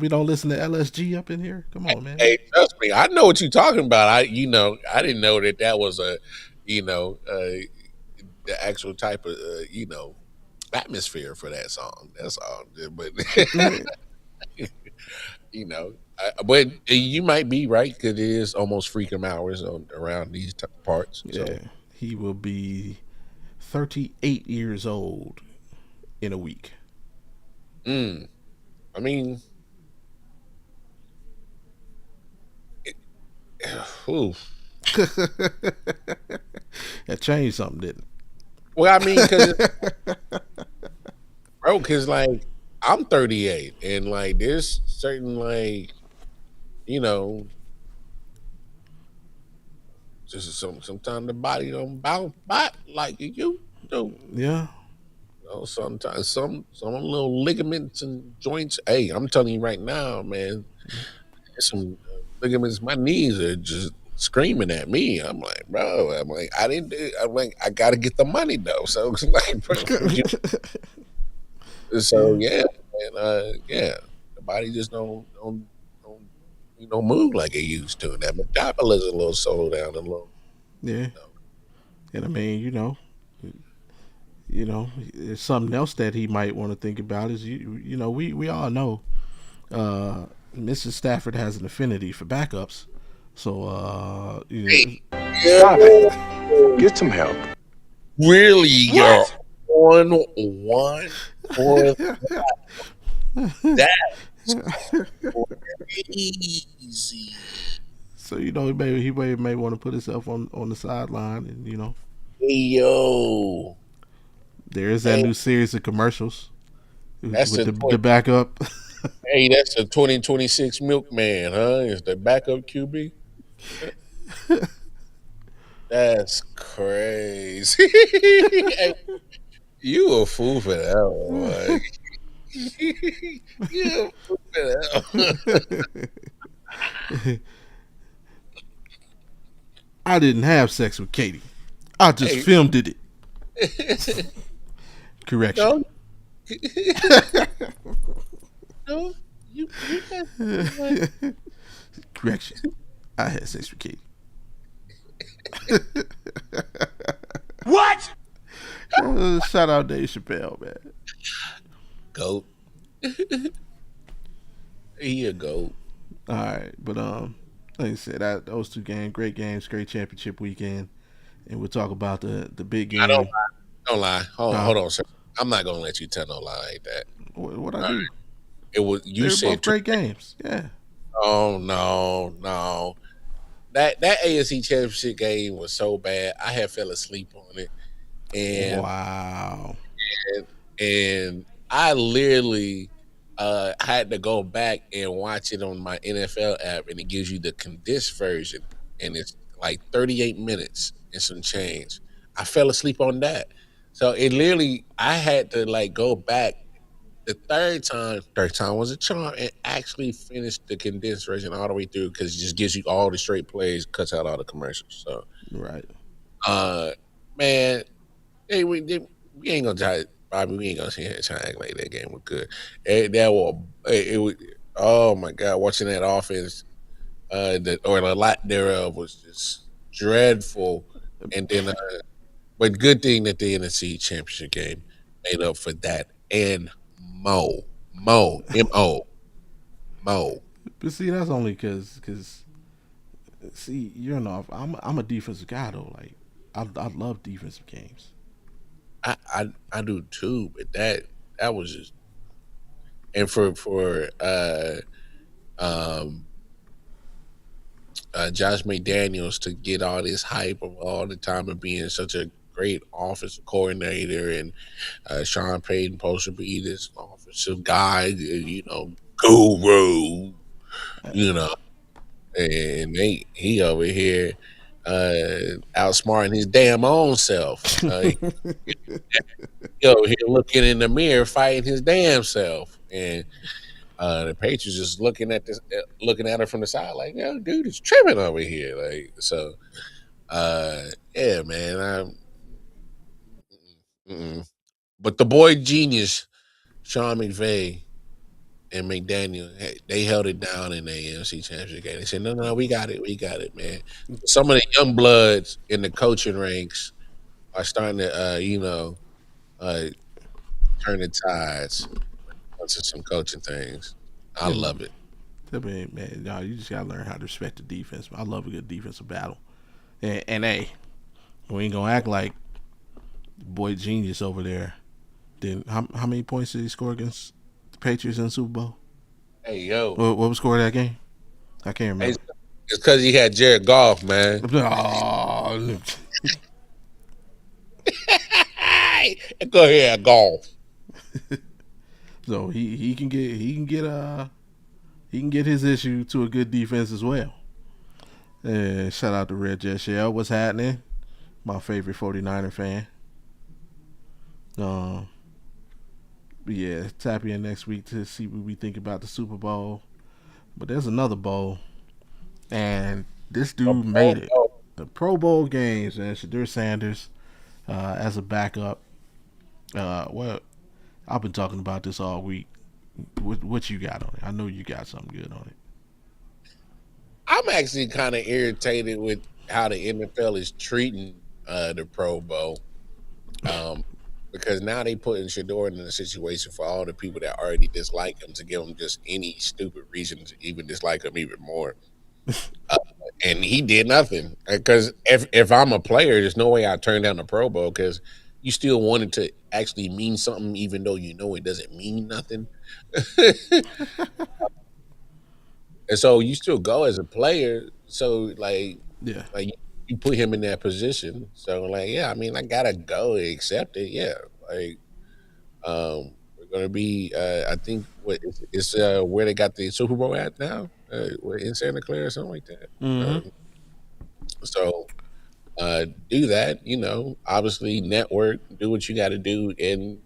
We don't listen to LSG up in here. Come on, man. Hey, trust me, I know what you're talking about. I didn't know that was the actual type of atmosphere for that song. That's all. But but you might be right, because it is almost freaking hours around these parts. So. Yeah, he will be 38 years old in a week. I mean, That changed something, didn't it? Well, I mean, because like I'm 38, and like there's certain just sometimes the body don't bounce back like it used to. Yeah. Sometimes some little ligaments and joints. Hey, I'm telling you right now, man, there's some ligaments. My knees are just screaming at me. I'm like, bro. I'm like, I didn't do. I'm like, I got to get the money though. So it's like, so yeah, and yeah, the body just don't move like it used to. And that metabolism a little slow down a little. Yeah. And I mean, there's something else that he might want to think about is we all know Mrs. Stafford has an affinity for backups. So Stop it. Get some help. Really, you're on one for that's crazy. So maybe he may want to put himself on the sideline, and Hey, yo. There is that new series of commercials That's with the backup. Hey, that's a 2026 milkman, huh? Is the backup QB? That's crazy. Hey, you a fool for that one. Yeah. I didn't have sex with Katie. I just Hey. filmed it. Correction. No. No. You got what? Correction. I had sex with Katie. What? Shout out Dave Chappelle, man. Goat. He a goat. All right, but like I said, those two games, great games, great championship weekend, and we'll talk about the big I don't game. lie. Don't lie. Hold on, Uh, hold on, sir. I'm not gonna let you tell no lie like that. what I All right. do? It was They you were both said two. great games. Yeah. Oh no. That AFC Championship game was so bad. I had fell asleep on it, and Wow. and I literally had to go back and watch it on my NFL app, and it gives you the condensed version, and it's like 38 minutes and some change. I fell asleep on that, so it literally I had to like go back the third time was a charm, and actually finish the condensed version all the way through because it just gives you all the straight plays, cuts out all the commercials. So, Right. uh, man, hey, we ain't gonna try, Bobby. We ain't gonna sit here and try to act like that game was good. That was it was. Oh my god, watching that offense, or the lot thereof was just dreadful. And then, but good thing that the NFC Championship game made up for that and Mo. But see, that's only because see, you know, I'm a defensive guy though. Like, I love defensive games. I do too, but that was just, and for um Josh McDaniels to get all this hype of all the time of being such a great offensive coordinator, and Sean Payton supposed to be this offensive guy, guru, you know, and he over here outsmarting his damn own self. He over here looking in the mirror, fighting his damn self, and the Patriots just looking at her from the side, like, yo, dude is tripping over here, like so. Yeah, man. Mm-mm. But the boy genius, Sean McVay and McDaniel, they held it down in the AFC Championship game. They said, no, we got it, man. Some of the young bloods in the coaching ranks are starting to, uh, turn the tides onto some coaching things. I Yeah, love it. I mean, man, y'all, you just gotta learn how to respect the defense. I love a good defensive battle. And hey, we ain't gonna act like boy genius over there. Then how many points did he score against the Patriots in the Super Bowl? Hey, yo. What was score of that game? I can't Hey, remember. it's because he had Jared Goff, man. Oh, Go ahead, golf. so he can get his issue to a good defense as well. And shout out to Red Jet Shell. What's happening? My favorite 49er fan. Um, but yeah, tap in next week to see what we think about the Super Bowl. But there's another bowl, and this dude made it. The Pro Bowl games, and Shadur Sanders as a backup. Well, I've been talking about this all week. What you got on it? I know you got something good on it. I'm actually kind of irritated with how the NFL is treating the Pro Bowl, um, because now they putting Shador in a situation for all the people that already dislike him to give him just any stupid reason to even dislike him even more. Uh, and he did nothing, because if I'm a player, there's no way I turn down the Pro Bowl because you still want it to actually mean something, even though you know it doesn't mean nothing. And so you still go as a player. So Yeah. like you put him in that position. So like, yeah, I mean, I gotta go and accept it. Yeah, like we're gonna be. I think it's where they got the Super Bowl at now. We're in Santa Clara or something like that. Mm-hmm. So do that. Obviously network, do what you got to do, and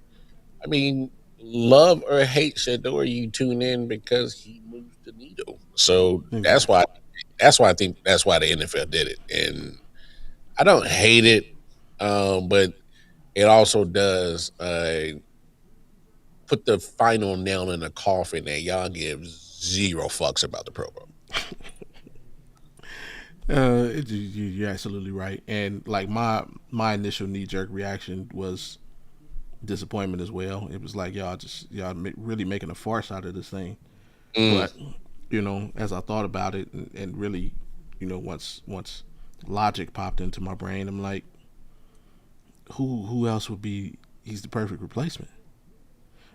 I mean, love or hate Shador, you tune in because he moves the needle. So Exactly. that's why I think that's why the NFL did it. And I don't hate it, but it also does put the final nail in the coffin that y'all give zero fucks about the Pro Bowl. You're absolutely right, and like my initial knee jerk reaction was disappointment as well. It was like really making a farce out of this thing. But as I thought about it and really, once logic popped into my brain, I'm like, who else would be? He's the perfect replacement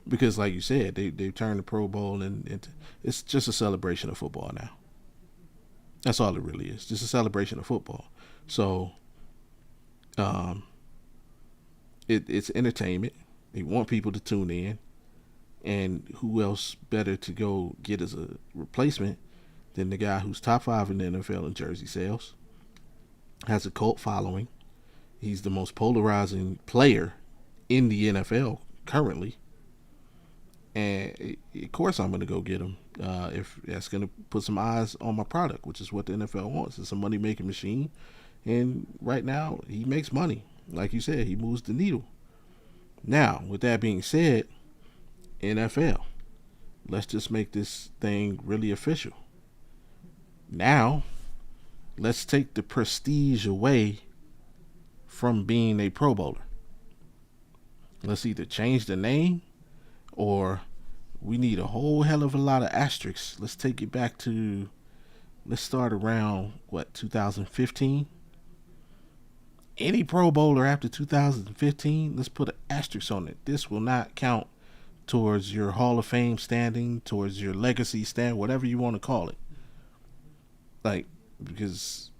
because, like you said, they turned the Pro Bowl into it's just a celebration of football now. That's all it really is, just a celebration of football. So, um, it's entertainment. They want people to tune in, and who else better to go get as a replacement than the guy who's top 5 in the NFL in jersey sales, has a cult following. He's the most polarizing player in the NFL currently, and of course I'm going to go get him if that's going to put some eyes on my product, which is what the NFL wants. It's a money making machine, and right now he makes money. Like you said, he moves the needle. Now, with that being said, NFL, let's just make this thing really official. Now, let's take the prestige away from being a Pro Bowler. Let's either change the name or we need a whole hell of a lot of asterisks. Let's take it back to, let's start around, 2015? Any Pro Bowler after 2015, let's put an asterisk on it. This will not count towards your Hall of Fame standing, towards your legacy stand, whatever you want to call it. Like, because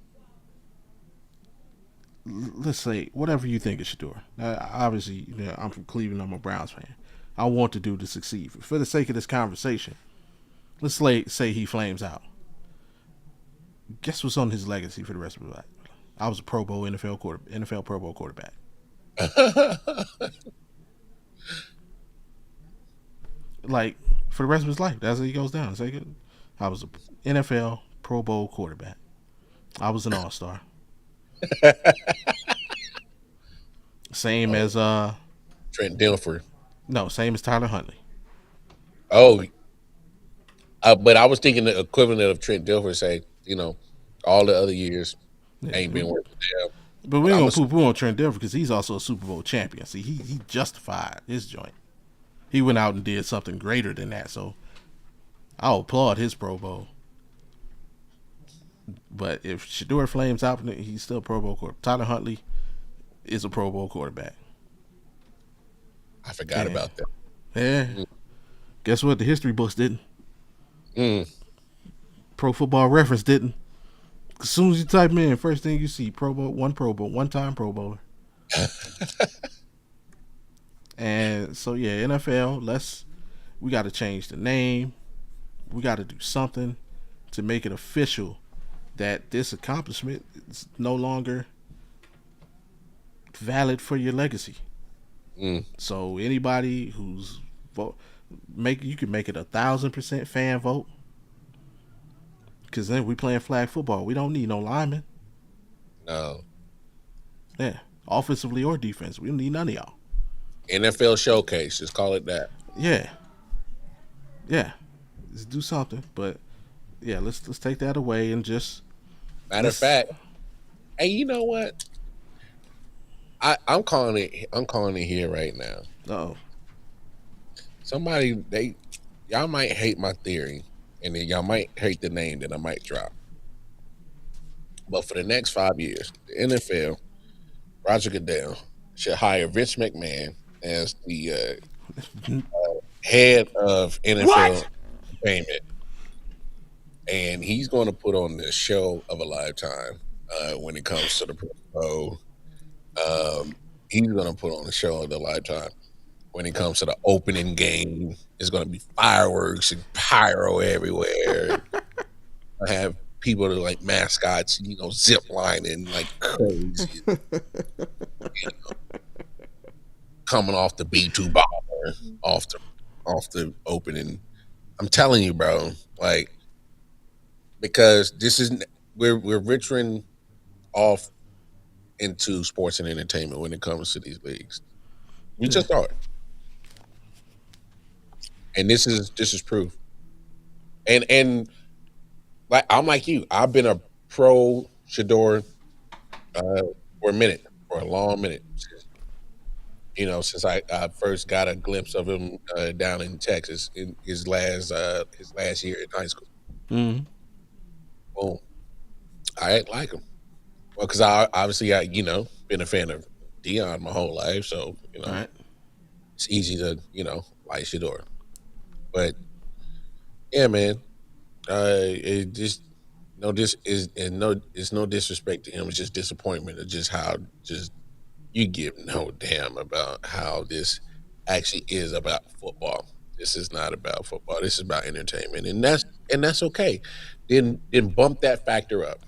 let's say whatever you think of Shador. Obviously, I'm from Cleveland. I'm a Browns fan. I want the dude to succeed. For the sake of this conversation, let's say he flames out. Guess what's on his legacy for the rest of his life? I was a Pro Bowl NFL Pro Bowl quarterback. Like, for the rest of his life, that's how he goes down. I was a NFL Pro Bowl quarterback. I was an all-star. Same as Trent Dilfer. No, same as Tyler Huntley. Oh, but I was thinking the equivalent of Trent Dilfer say, all the other years ain't been worth a damn. But we ain't gonna poo-poo on Trent Dilfer because he's also a Super Bowl champion. See, he justified his joint. He went out and did something greater than that. So I'll applaud his Pro Bowl. But if Shador flames out, he's still a Pro Bowl quarterback. Tyler Huntley is a Pro Bowl quarterback. I forgot about that. Yeah. Guess what? The history books didn't. Pro Football Reference didn't. As soon as you type in, first thing you see, Pro Bowl, one-time Pro Bowler. And so, yeah, NFL, we got to change the name. We got to do something to make it official that this accomplishment is no longer valid for your legacy. So anybody who's you can make it 1,000% fan vote, because then we playing flag football. We don't need no linemen. No. Yeah, offensively or defense, we don't need none of y'all. NFL Showcase, just call it that. Yeah, let's do something. But yeah, let's take that away and just. Matter of fact, hey, you know what? I'm calling it here right now. Oh. Y'all might hate my theory, and then y'all might hate the name that I might drop. But for the next 5 years, the NFL, Roger Goodell should hire Vince McMahon as the head of NFL entertainment, and he's going to put on the show of a lifetime when it comes to the Pro Bowl. He's going to put on the show of the lifetime when it comes to the opening game. It's going to be fireworks and pyro everywhere. I have people that are like mascots, zip lining like crazy. Coming off the B-2 bomber, off the off the opening. I'm telling you, bro. Like, because this is we're venturing off into sports and entertainment when it comes to these leagues. We just are, and this is proof. And like I'm like you, I've been a pro Shador for a minute, for a long minute. Since I first got a glimpse of him down in Texas in his last year in high school. Mm-hmm. Boom, I like him. Well, because I obviously been a fan of Dion my whole life, so Right. it's easy to like Shador. But yeah, man, it just no this is and no it's no disrespect to him. It's just disappointment of just how just you give no damn about how this actually is about football. This is not about football. This is about entertainment, and that's okay. Then bump that factor up.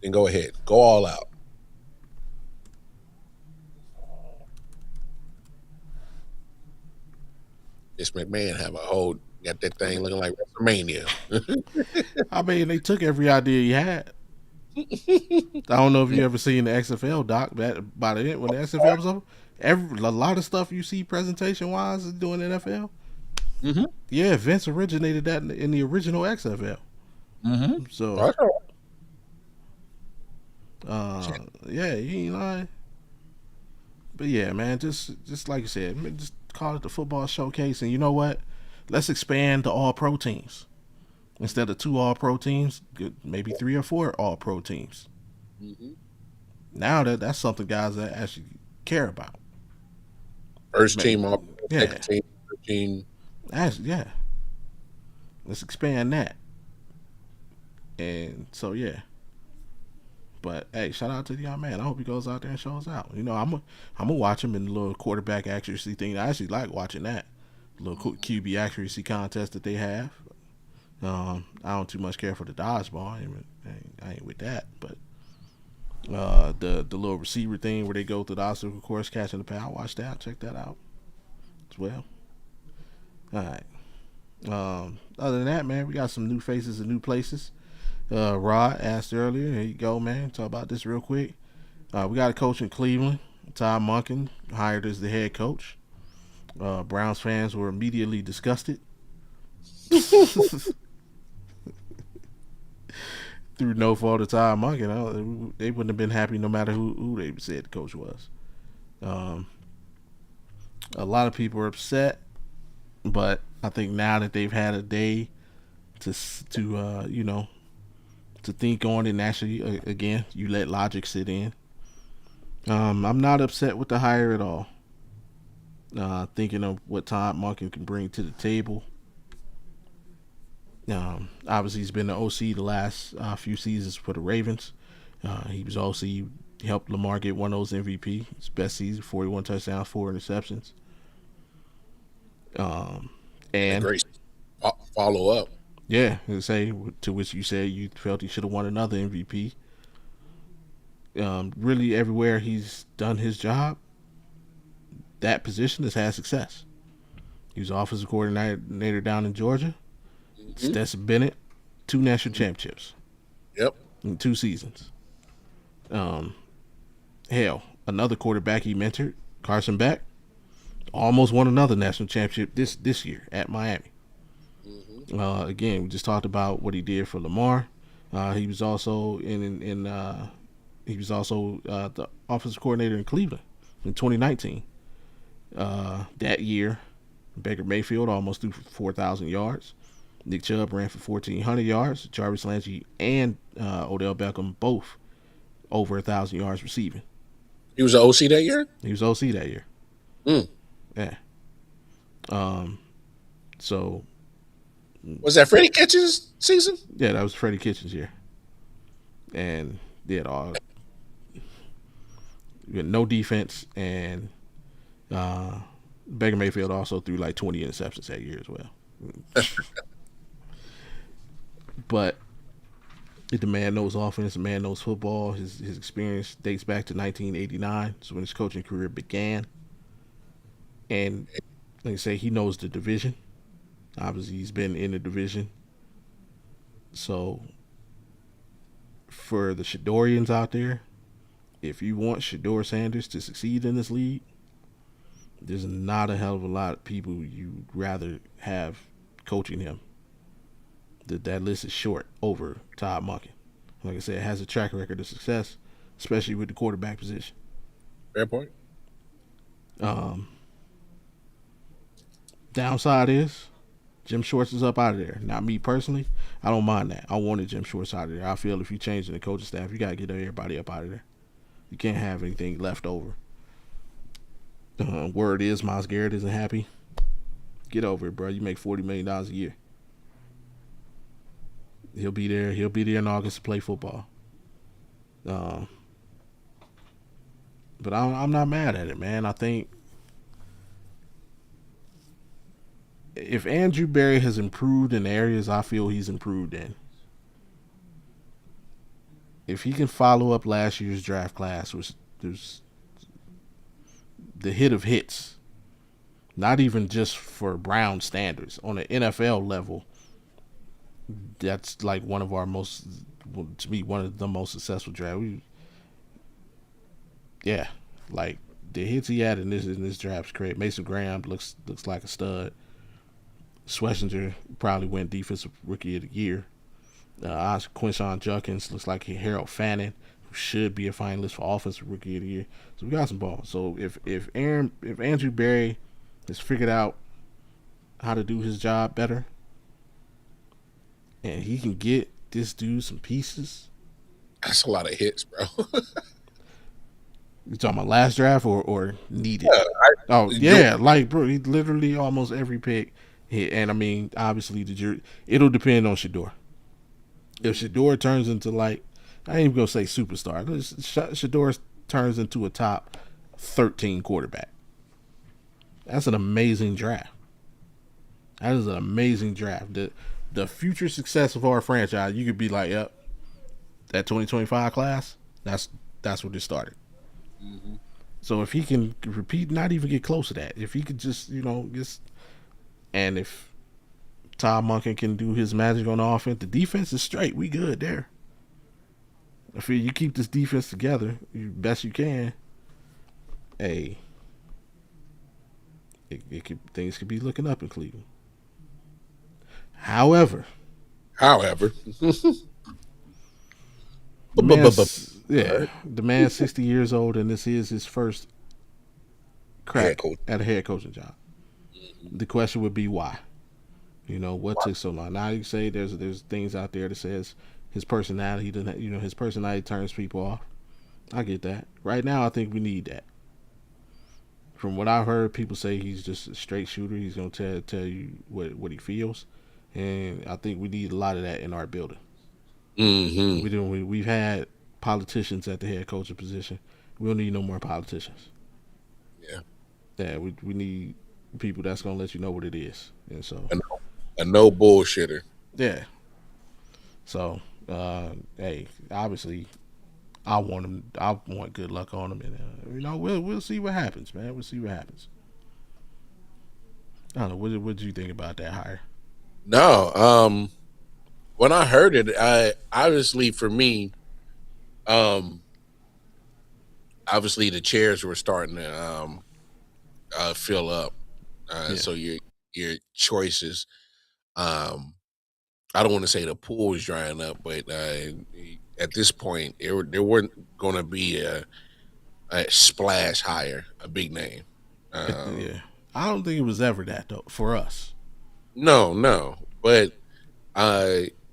Then go ahead, go all out. This McMahon have a whole got that thing looking like WrestleMania. I mean, they took every idea he had. I don't know if you ever seen the XFL doc, but by the end when the XFL was over, a lot of stuff you see presentation wise is doing NFL. Mm-hmm. Yeah, Vince originated that in the original XFL. Mm-hmm. So, yeah, you ain't lying. But yeah, man, just like you said, just call it the football showcase, and you know what? Let's expand to all pro teams instead of 2 all pro teams. Maybe 3 or 4 all pro teams. Mm-hmm. Now that's something guys that actually care about. First team, all Yeah, second team, third team. yeah. Let's expand that. And so yeah. But hey, shout out to the young man. I hope he goes out there and shows out. I'm gonna watch him in the little quarterback accuracy thing. I actually like watching that little QB accuracy contest that they have. I don't too much care for the dodgeball. I ain't with that. But the little receiver thing where they go through the obstacle course catching the pass. Watch that. Check that out as well. All right. Other than that, man, we got some new faces and new places. Rod asked earlier. Here you go, man. Talk about this real quick. We got a coach in Cleveland, Todd Monken, hired as the head coach. Browns fans were immediately disgusted. Through no fault of Todd Monken, they wouldn't have been happy no matter who they said the coach was. A lot of people are upset, but I think now that they've had a day to think on it and actually, again, you let logic sit in. I'm not upset with the hire at all. Thinking of what Todd Monken can bring to the table. Obviously, he's been the OC the last few seasons for the Ravens. He was OC, helped Lamar get one of those MVP. His best season, 41 touchdowns, 4 interceptions. And great follow up. Yeah, to which you said you felt he should have won another MVP. Really, everywhere he's done his job, that position has had success. He was offensive coordinator down in Georgia. Mm-hmm. Stetson Bennett, 2 national championships. Yep. In 2 seasons. Hell, another quarterback he mentored, Carson Beck, almost won another national championship this year at Miami. Mm-hmm. Again, we just talked about what he did for Lamar. He was also the offensive coordinator in Cleveland in 2019. That year, Baker Mayfield almost threw for 4,000 yards. Nick Chubb ran for 1,400 yards. Jarvis Landry and Odell Beckham both over 1,000 yards receiving. He was the OC that year? He was OC that year. Yeah. So. Was that Freddie Kitchens' season? Yeah, that was Freddie Kitchens' year. And they had no defense, and Baker Mayfield also threw like 20 interceptions that year as well. But the man knows offense, the man knows football. His experience dates back to 1989, so when his coaching career began. And like I say, he knows the division. Obviously, he's been in the division. So for the Shadorians out there, if you want Shador Sanders to succeed in this league, there's not a hell of a lot of people you'd rather have coaching him. That list is short over Todd Monken. Like I said, has a track record of success, especially with the quarterback position. Fair point. Um, Downside is Jim Schwartz is up out of there. Not me personally. I don't mind that. I wanted Jim Schwartz out of there. I feel if you change the coaching staff, you got to get everybody up out of there. You can't have anything left over. Word is Myles Garrett isn't happy. Get over it, bro. You make $40 million a year. He'll be there. He'll be there in August to play football. But I'm not mad at it, man. I think if Andrew Berry has improved in areas I feel he's improved in, if he can follow up last year's draft class, which there's the hit of hits, not even just for Brown standards, on an NFL level, that's like one of our most, to me, one of the most successful drafts. Yeah, like the hits he had in this draft's great. Mason Graham looks like a stud. Schlesinger probably went defensive rookie of the year. Quinshawn Judkins looks like Harold Fannin, who should be a finalist for offensive rookie of the year. So we got some balls. So if Andrew Berry has figured out how to do his job better, and he can get this dude some pieces. That's a lot of hits, bro. You talking about last draft or needed? Yeah, like bro, he literally almost every pick hit. And I mean, obviously it'll depend on Shador. If Shador turns into, like, I ain't even gonna say superstar. Shador turns into a top 13 quarterback. That's an amazing draft. That is an amazing draft. The future success of our franchise, you could be like, yep, that 2025 class, that's where it started. Mm-hmm. So if he can repeat, not even get close to that, if he could just, and if Todd Monken can do his magic on the offense, the defense is straight. We good there. If you keep this defense together, best you can, hey, things could be looking up in Cleveland. However, the man's 60 years old, and this is his first crack at a head coaching job. The question would be why. What took so long? Now you say there's things out there that says his personality doesn't. His personality turns people off. I get that. Right now, I think we need that. From what I've heard, people say he's just a straight shooter. He's gonna tell you what he feels, and I think we need a lot of that in our building. Mm-hmm. We've had politicians at the head coaching position. We don't need no more politicians. Yeah, we need people that's gonna let you know what it is, and so a no bullshitter. Yeah. So, hey, obviously, I want him. I want good luck on him, and we'll see what happens, man. We'll see what happens. I don't know. What did you think about that hire? No, when I heard it, obviously for me, obviously the chairs were starting to fill up. So your choices. I don't want to say the pool is drying up, but at this point, there weren't going to be a splash hire, a big name. Yeah, I don't think it was ever that though for us. No, but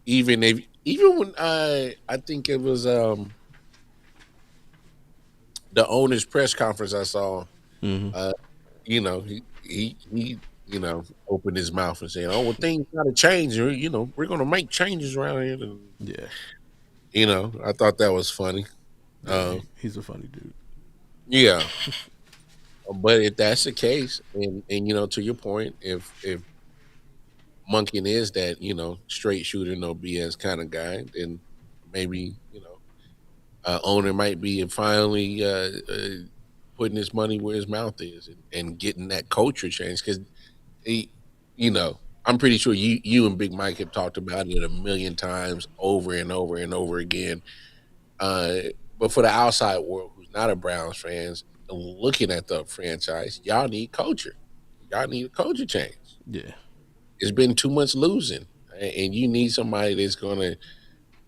even when I think it was the owner's press conference I saw, mm-hmm. He opened his mouth and said, "Oh, well, things got to change. We're going to make changes around here." And, yeah. I thought that was funny. Yeah, he's a funny dude. Yeah. But if that's the case, and to your point, if Monken is that, straight shooter, no BS kind of guy, then maybe, owner might be finally putting his money where his mouth is and getting that culture change because he, I'm pretty sure you and Big Mike have talked about it a million times over and over and over again. But for the outside world who's not a Browns fans, looking at the franchise, y'all need culture. Y'all need a culture change. Yeah. It's been 2 months losing, and you need somebody that's going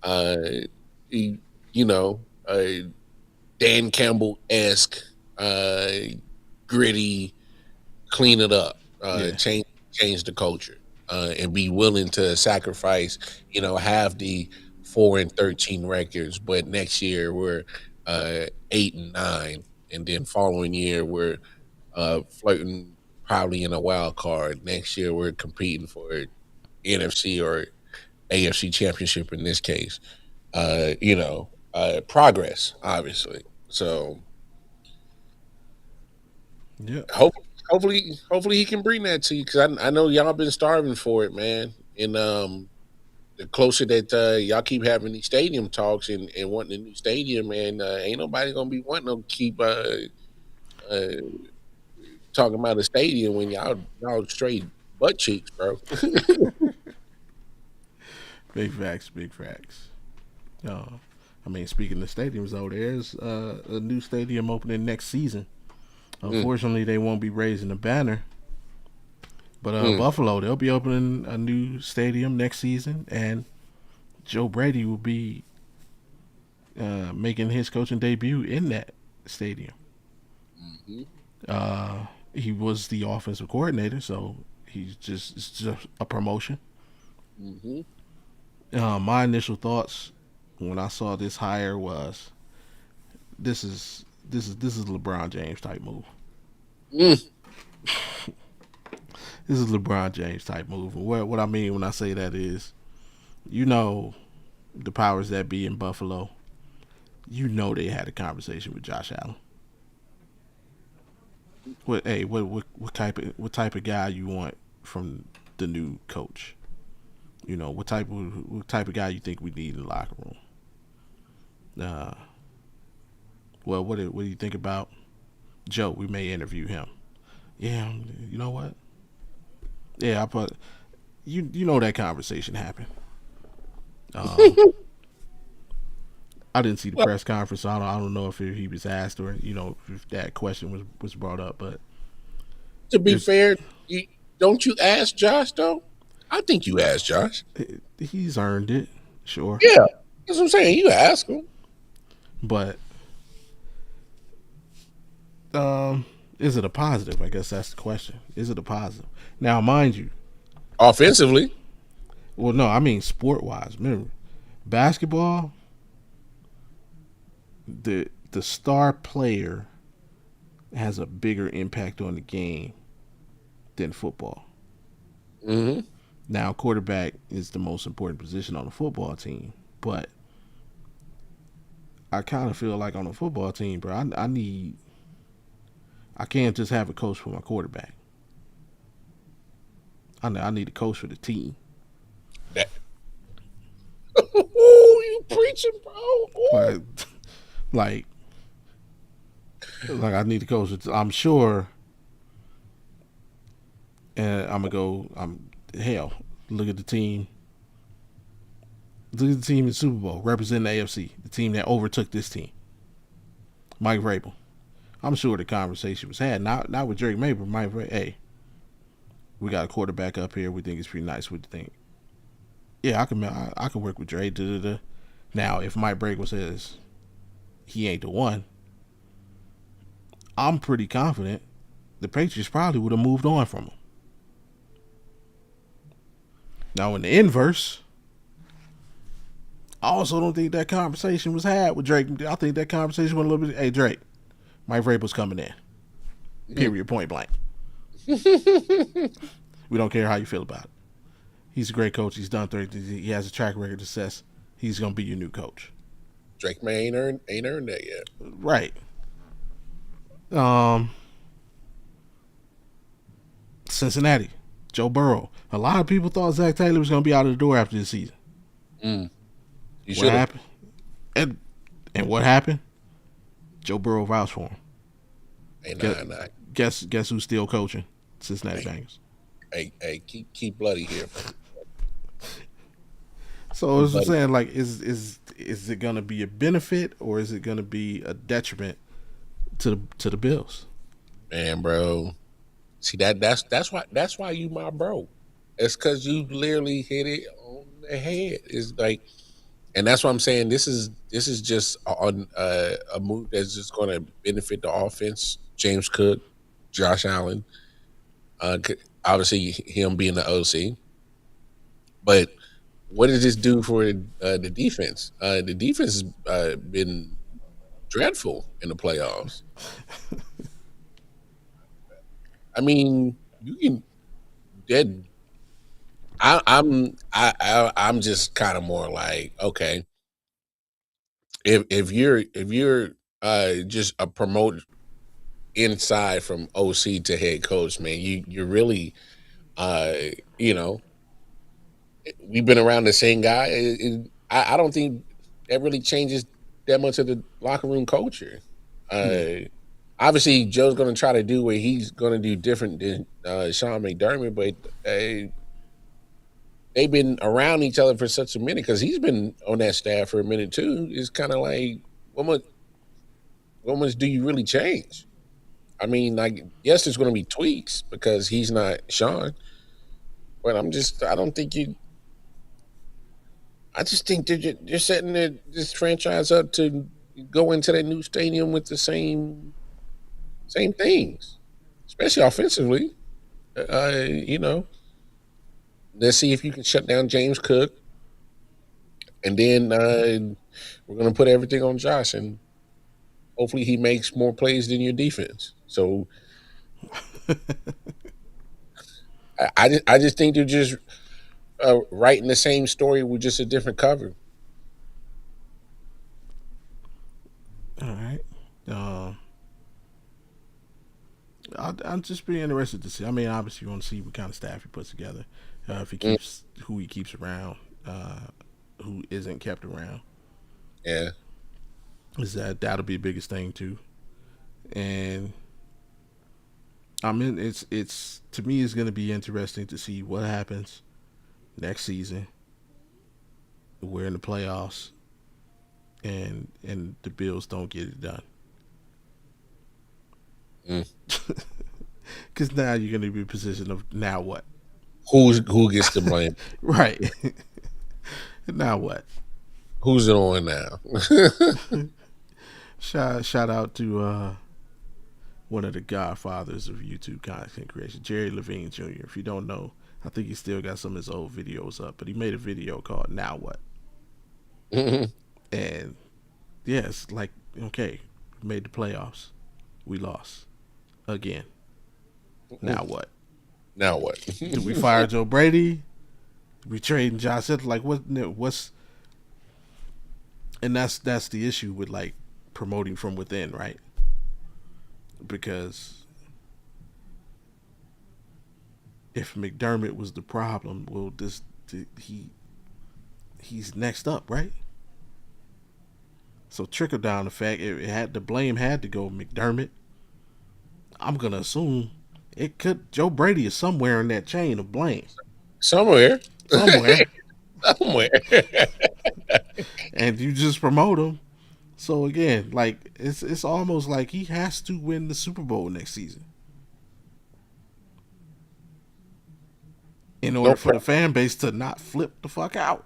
to, you know, Dan Campbell esque, gritty, clean it up, change the culture, and be willing to sacrifice. Have the 4-13 records, but next year we're 8-9, and then following year we're flirting probably in a wild card. Next year we're competing for NFC or AFC championship in this case. Progress, obviously. So yeah, hopefully he can bring that to you, because I know y'all been starving for it, man. And the closer that y'all keep having these stadium talks and wanting a new stadium, man, ain't nobody gonna be wanting to keep talking about a stadium when y'all straight butt cheeks, bro. big facts. Speaking of stadiums, though, there's a new stadium opening next season. Unfortunately, they won't be raising the banner. But Buffalo, they'll be opening a new stadium next season, and Joe Brady will be making his coaching debut in that stadium. He was the offensive coordinator, so it's just a promotion. My initial thoughts when I saw this hire was, this is LeBron James type move. This is LeBron James type move. And what I mean when I say that is, the powers that be in Buffalo, they had a conversation with Josh Allen. What type of guy you want from the new coach? What type of guy you think we need in the locker room? Well, what do you think about Joe? We may interview him. Yeah, you know what? Yeah, I put that conversation happened. I didn't see the press conference, so I don't know if he was asked or if that question was brought up. But to be fair, don't you ask Josh though? I think you asked Josh. He's earned it, sure. Yeah, that's what I'm saying. You ask him, but is it a positive? I guess that's the question. Is it a positive? Now, mind you, offensively. Well, no, I mean sport-wise. Remember, basketball, the star player has a bigger impact on the game than football. Now, quarterback is the most important position on the football team, but I kind of feel like on a football team, bro, I can't just have a coach for my quarterback. I need a coach for the team. You preaching, bro? Like I need a coach. I'm sure, and I'm gonna go. Look at the team. Look at the team in the Super Bowl representing the AFC, the team that overtook this team. Mike Vrabel. I'm sure the conversation was had, not with Drake May, but Mike Vrabel. Hey, we got a quarterback up here. We think it's pretty nice. What do you think? Yeah, I can work with Drake. Now, if Mike Vrabel says he ain't the one, I'm pretty confident the Patriots probably would have moved on from him. Now, in the inverse, I also don't think that conversation was had with Drake. I think that conversation went a little bit, hey, Drake, Mike Vrabel's coming in. Period, point blank. We don't care how you feel about it. He's a great coach. He's done 30. He has a track record of success. He's going to be your new coach. Drake May ain't earned that yet. Right. Cincinnati, Joe Burrow. A lot of people thought Zach Taylor was going to be out of the door after this season. What happened? And what happened? Joe Burrow vouched for him. Hey, Guess who's still coaching Cincinnati Bengals? Hey, keep bloody here. So as I'm saying, like, is it gonna be a benefit or is it gonna be a detriment to the Bills? Man, bro. See that's why you my bro. It's because you literally hit it on the head. It's like, and that's what I'm saying. This is just a move that's just going to benefit the offense. James Cook, Josh Allen, obviously him being the OC. But what does this do for the defense? The defense has been dreadful in the playoffs. I mean, you can dead. I'm just kind of more like, okay, if you're just a promote inside from OC to head coach, man, you're really uh you know we've been around the same guy. I don't think that really changes that much of the locker room culture. Obviously, Joe's going to try to do what he's going to do different than Sean McDermott, but they've been around each other for such a minute because he's been on that staff for a minute too. It's kind of like, what much do you really change? I mean, like, yes, there's going to be tweaks because he's not Sean, but I don't think you. I just think they're setting this franchise up to go into that new stadium with the same things, especially offensively. You know, let's see if you can shut down James Cook, and then we're going to put everything on Josh, and hopefully he makes more plays than your defense. So I just think they're just writing the same story with just a different cover. All right. I'll just be interested to see. I mean, obviously, you want to see what kind of staff he puts together. If he keeps who he keeps around, who isn't kept around. Yeah, that'll be the biggest thing too. And I mean, it's to me, it's going to be interesting to see what happens next season. We're in the playoffs, and the Bills don't get it done. Because now you're going to be in a position of now what? Who gets the blame? Right. Now what? Who's it on now? Shout out to one of the godfathers of YouTube content creation, Jerry Levine Jr. If you don't know, I think he still got some of his old videos up, but he made a video called "Now What?" And yes, like, okay, we made the playoffs, we lost again. Now what? Now what? Did we fire Joe Brady? We trading Josh Allen? Like, what's? And that's the issue with, like, promoting from within, right? Because if McDermott was the problem, well, he's next up, right? So trickle down effect. The blame had to go McDermott. I'm gonna assume Joe Brady is somewhere in that chain of blame. Somewhere. And you just promote him. So again, like, it's almost like he has to win the Super Bowl next season in order for the fan base to not flip the fuck out.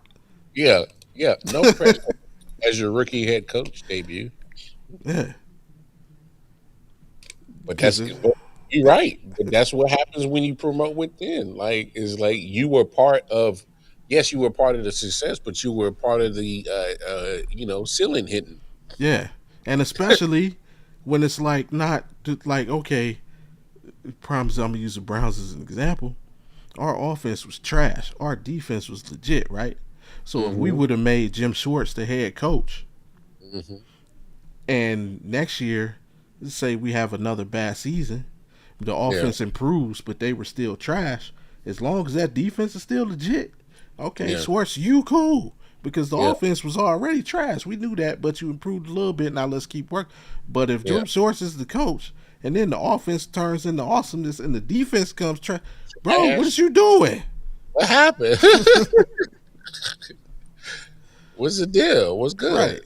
Yeah. No pressure as your rookie head coach debut. Yeah. But you're right. But that's what happens when you promote within. Like, it's like you were part of. Yes, you were part of the success, but you were part of the ceiling hitting. Yeah, and especially when it's like not like, okay, promise I'm gonna use the Browns as an example. Our offense was trash. Our defense was legit, right? So if we would have made Jim Schwartz the head coach, and next year, let's say we have another bad season, the offense improves, but they were still trash. As long as that defense is still legit, okay, Schwartz, you cool. Because the offense was already trash. We knew that, but you improved a little bit. Now let's keep working. But if Jim Schwartz is the coach and then the offense turns into awesomeness, and the defense comes. Bro, what is you doing? What happened? What's the deal? What's good? Right.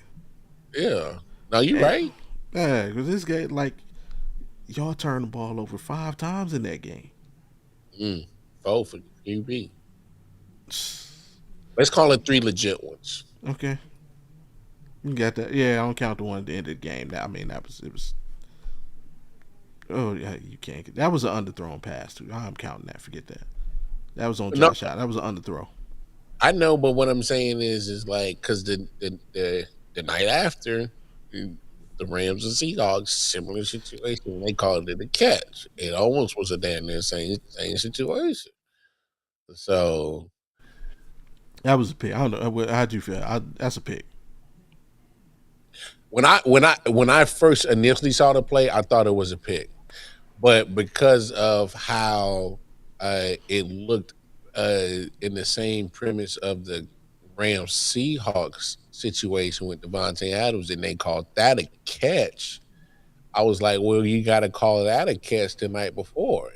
Yeah. No, you right. Yeah, because this game, like, y'all turned the ball over 5 times in that game. 4 for QB. Let's call it 3 legit ones. Okay. You got that? Yeah, I don't count the one at the end of the game. That was. Oh yeah, you can't get that was an underthrown pass too. I'm counting that. Forget that. That was on Josh shot. That was an underthrow. I know, but what I'm saying is like because the night after the Rams and Seahawks similar situation, they called it a catch. It almost was a damn near same situation. So that was a pick. I don't know. How'd you feel? That's a pick. When I first initially saw the play, I thought it was a pick, but because of how it looked in the same premise of the Rams Seahawks situation with Devontae Adams, and they called that a catch, I was like, well, you got to call that a catch the night before.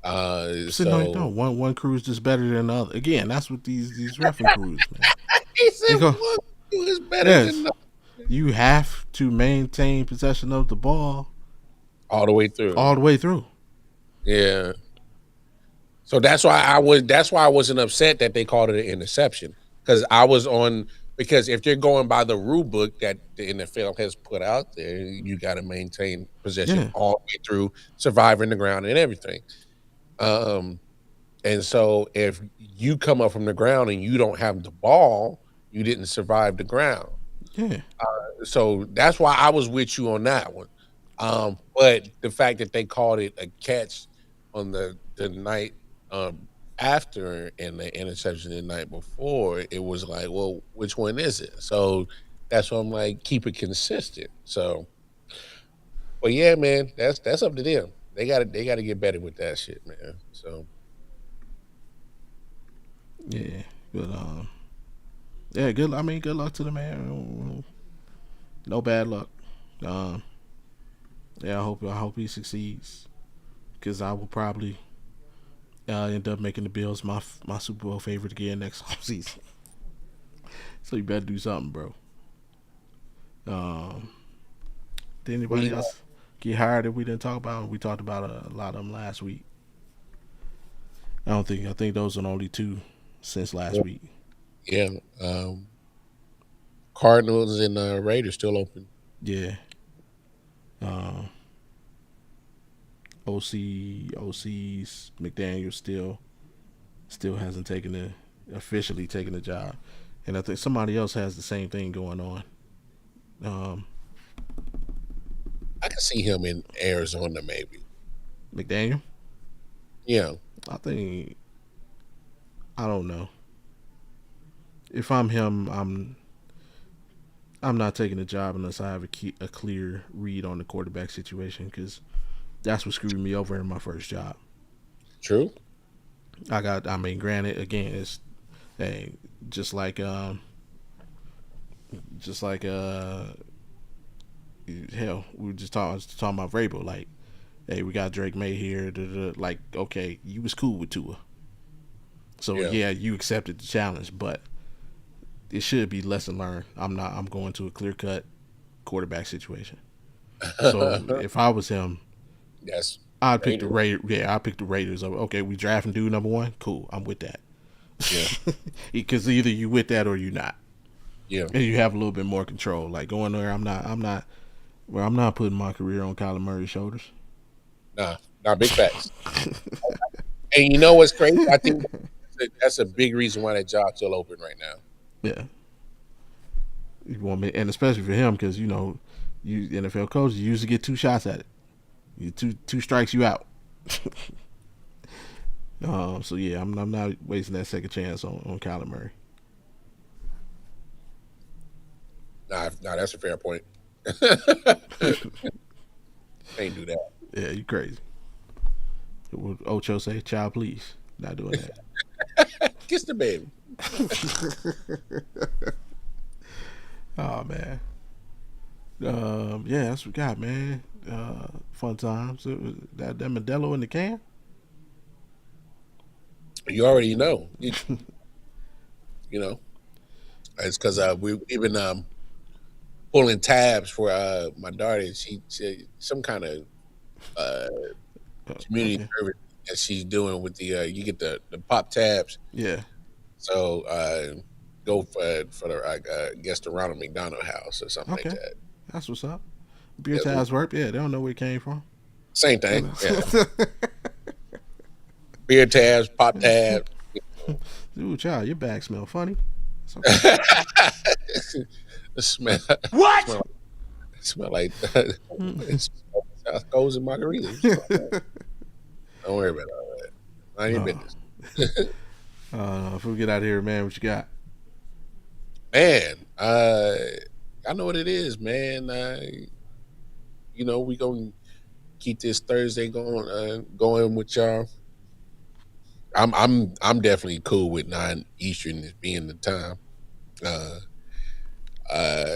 No, one crew is just better than the other. Again, that's what these referee crews, man. He said one crew is better than the other. You have to maintain possession of the ball all the way through. Yeah. So that's why I wasn't upset that they called it an interception, because if you're going by the rule book that the NFL has put out there, you got to maintain possession all the way through, surviving the ground and everything. And so if you come up from the ground and you don't have the ball, you didn't survive the ground. Yeah. So that's why I was with you on that one. But the fact that they called it a catch on the night after and the interception the night before, it was like, well, which one is it? So that's why I'm like, keep it consistent. So, but yeah, man, that's up to them. They gotta get better with that shit, man. So yeah, good. Yeah, good. I mean, good luck to the man. No bad luck. Yeah, I hope he succeeds, because I will probably end up making the Bills my Super Bowl favorite again next offseason. So you better do something, bro. Did anybody else get hired that we didn't talk about? We talked about a lot of them last week. I think those are the only 2 since last week. Yeah. Cardinals and Raiders still open. Yeah. OC's McDaniel still hasn't officially taken the job, and I think somebody else has the same thing going on. I can see him in Arizona, maybe. McDaniel? Yeah. I don't know. If I'm him, I'm not taking the job unless I have a clear read on the quarterback situation, because that's what screwed me over in my first job. True. Granted, again, it's just like hell, we were just talking about Vrabel. Like, hey, we got Drake May here. Like, okay, you was cool with Tua, so yeah, you accepted the challenge, but it should be lesson learned. I'm going to a clear cut quarterback situation. So if I was him, yes, I'd pick the Raiders. Yeah, I'd pick the Raiders. Okay, we drafting dude number 1. Cool, I'm with that. Yeah, because either you with that or you not. Yeah, and you have a little bit more control. Like, going there, I'm not putting my career on Kyler Murray's shoulders. Nah, big facts. And you know what's crazy? I think that's a big reason why that job's still open right now. Yeah. You want me, and especially for him, because you NFL coaches, you usually get 2 shots at it. You two strikes, you out. So yeah, I'm not wasting that second chance on Kyler Murray. Nah, that's a fair point. Can't do that. Yeah, you crazy. What Ocho say? Child, please. Not doing that. Kiss the baby. Oh man. Yeah, that's what we got, man. Fun times. It was that Modelo in the can. You already know. You know, it's because we've been pulling tabs for my daughter. She some kind of uh, community Okay. service that she's doing with the you get the pop tabs. Yeah. So go for the I guess the Ronald McDonald House or something like Okay. that. That's what's up. Beer Yeah, tabs work. Yeah, they don't know where it came from. same thing. Yeah, beer tabs, pop tabs. Ooh, child, your bag smell funny. It's okay. It smell. What? Smell like it smells like South Coast and margaritas. Don't worry about all that. Mind your Oh. business. If we get out of here, man, what you got? Man, I know what it is, man. We gonna keep this Thursday going with y'all. I'm definitely cool with 9 Eastern as being the time. Uh,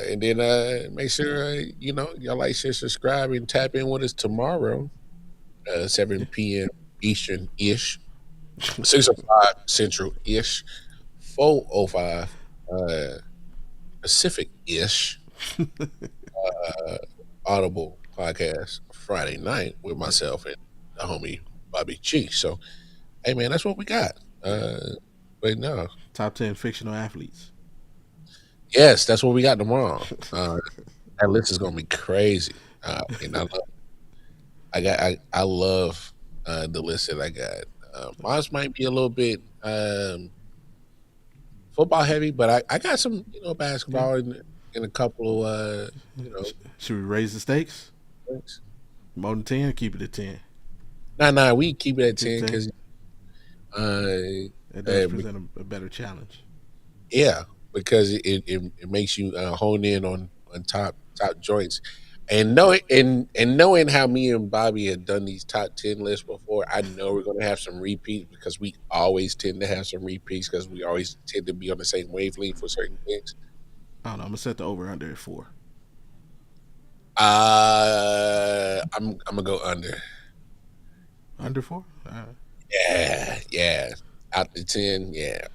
and then make sure y'all like, share, subscribe, and tap in with us tomorrow, 7 p.m. Eastern ish, 6:05 Central ish, 4:05 Pacific ish. Audible Podcast Friday night with myself and the homie Bobby G. So, hey man, that's what we got. But no, Top 10 fictional athletes. yes, that's what we got tomorrow. That list is gonna be crazy. And I love the list that I got. Mine might be a little bit football heavy, but I got some Okay. basketball in a couple Should we raise the stakes? things. More than 10? Keep it at 10. Nah, we keep it at Keep it 10 10. because uh, It does uh, present a better challenge. yeah, because it makes you hone in on top joints, and knowing how me and Bobby had done these top 10 lists before, I know we're gonna have some repeats because we always tend to have some repeats because we always tend to be on the same wavelength for certain things. I don't know. I'm going to set the over under at 4. I'm gonna go under. Under 4? Yeah, out the 10, yeah,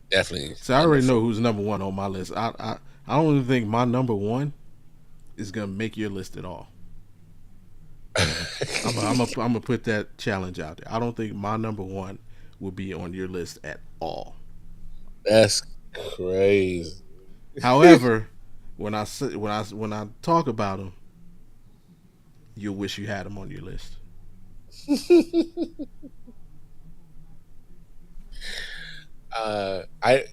definitely So I under already know four. who's number one on my list. I don't even think my number one is going to make your list at all. I'm gonna put that challenge out there. I don't think my number one will be on your list at all. That's crazy. However, when I talk about them, you'll wish you had them on your list. I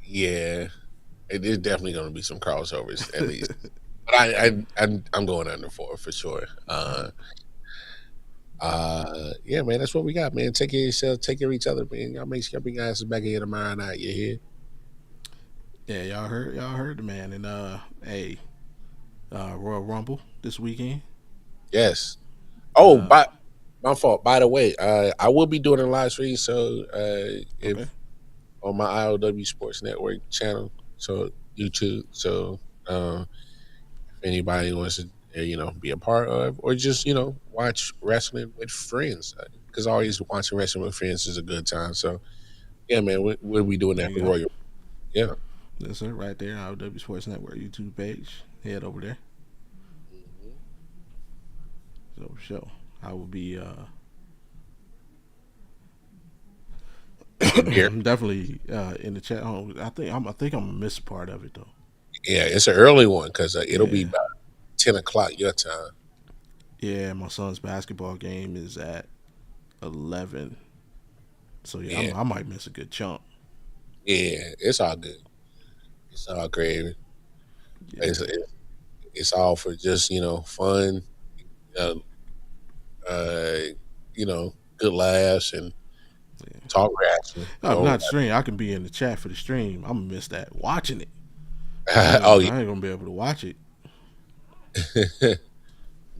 yeah, it is definitely going to be some crossovers at least. But I'm going under four for sure. Yeah, man, that's what we got, man. Take care of yourself, take care of each other, man. Y'all make sure y'all guys back here tomorrow night. You hear? Yeah, y'all heard the man. And hey, Royal Rumble this weekend. Yes. Oh, Uh, by my fault. By the way, I will be doing a live stream. So if okay. on my IOW Sports Network channel, so YouTube. So if anybody wants to, be a part of, or just watch wrestling with friends, because always watching wrestling with friends is a good time. So yeah, man, we'll be doing There that you for go. Royal. Yeah. That's it right there. IOW Sports Network YouTube page. Head over there. So show. I will be Here. definitely in the chat. I think I'm gonna miss a part of it though. Yeah, it's an early one because it'll be Yeah. about 10 o'clock your time. Yeah, my son's basketball game is at 11. So yeah, Yeah, I might miss a good chunk. yeah, it's all good. It's all great. Yeah. It's all for just fun, uh, uh, good laughs and Yeah. talk wrestling. No, if not stream, I can be in the chat for the stream. I'm gonna miss that watching it. Oh yeah. I ain't gonna be able to watch it. Mm,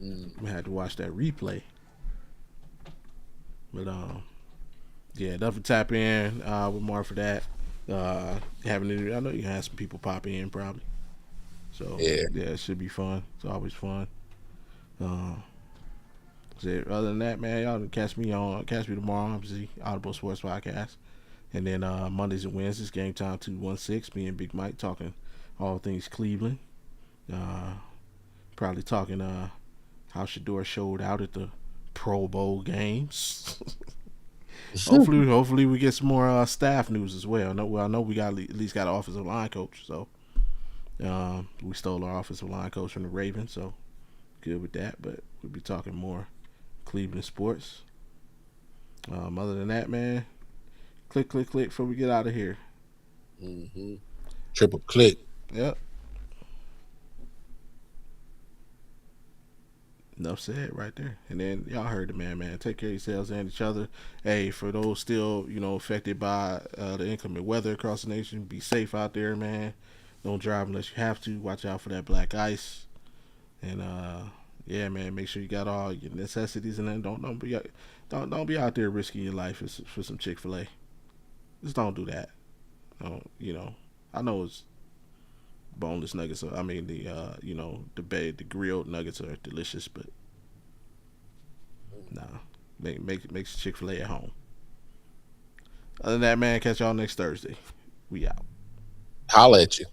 I'm gonna have to watch that replay. But yeah, definitely tap in with more for that. Having it, I know you can have some people pop in probably. So yeah. yeah, it should be fun. It's always fun. Uh, Other than that, man, y'all can catch me tomorrow. Obviously, Audible Sports Podcast, and then Mondays and Wednesdays, Game Time 216. Me and Big Mike talking all things Cleveland. Uh, Probably talking how Shador showed out at the Pro Bowl games. Hopefully we get some more staff news as well. I know we got at least got an offensive line coach, so we stole our offensive line coach from the Ravens, so good with that. But we'll be talking more Cleveland sports. Other than that, man, click before we get out of here. Mm-hmm. Triple click. Yep. Enough said right there. And then y'all heard the man. Take care of yourselves and each other. Hey, for those still, affected by the inclement weather across the nation, be safe out there, man. Don't drive unless you have to. Watch out for that black ice. And yeah, man, make sure you got all your necessities, and then don't be out there risking your life for some Chick-fil-A. Just don't do that. I know it's boneless nuggets. I mean the grilled nuggets are delicious, but nah, make Chick-fil-A at home. Other than that, man, catch y'all next Thursday. We out. Holla at you.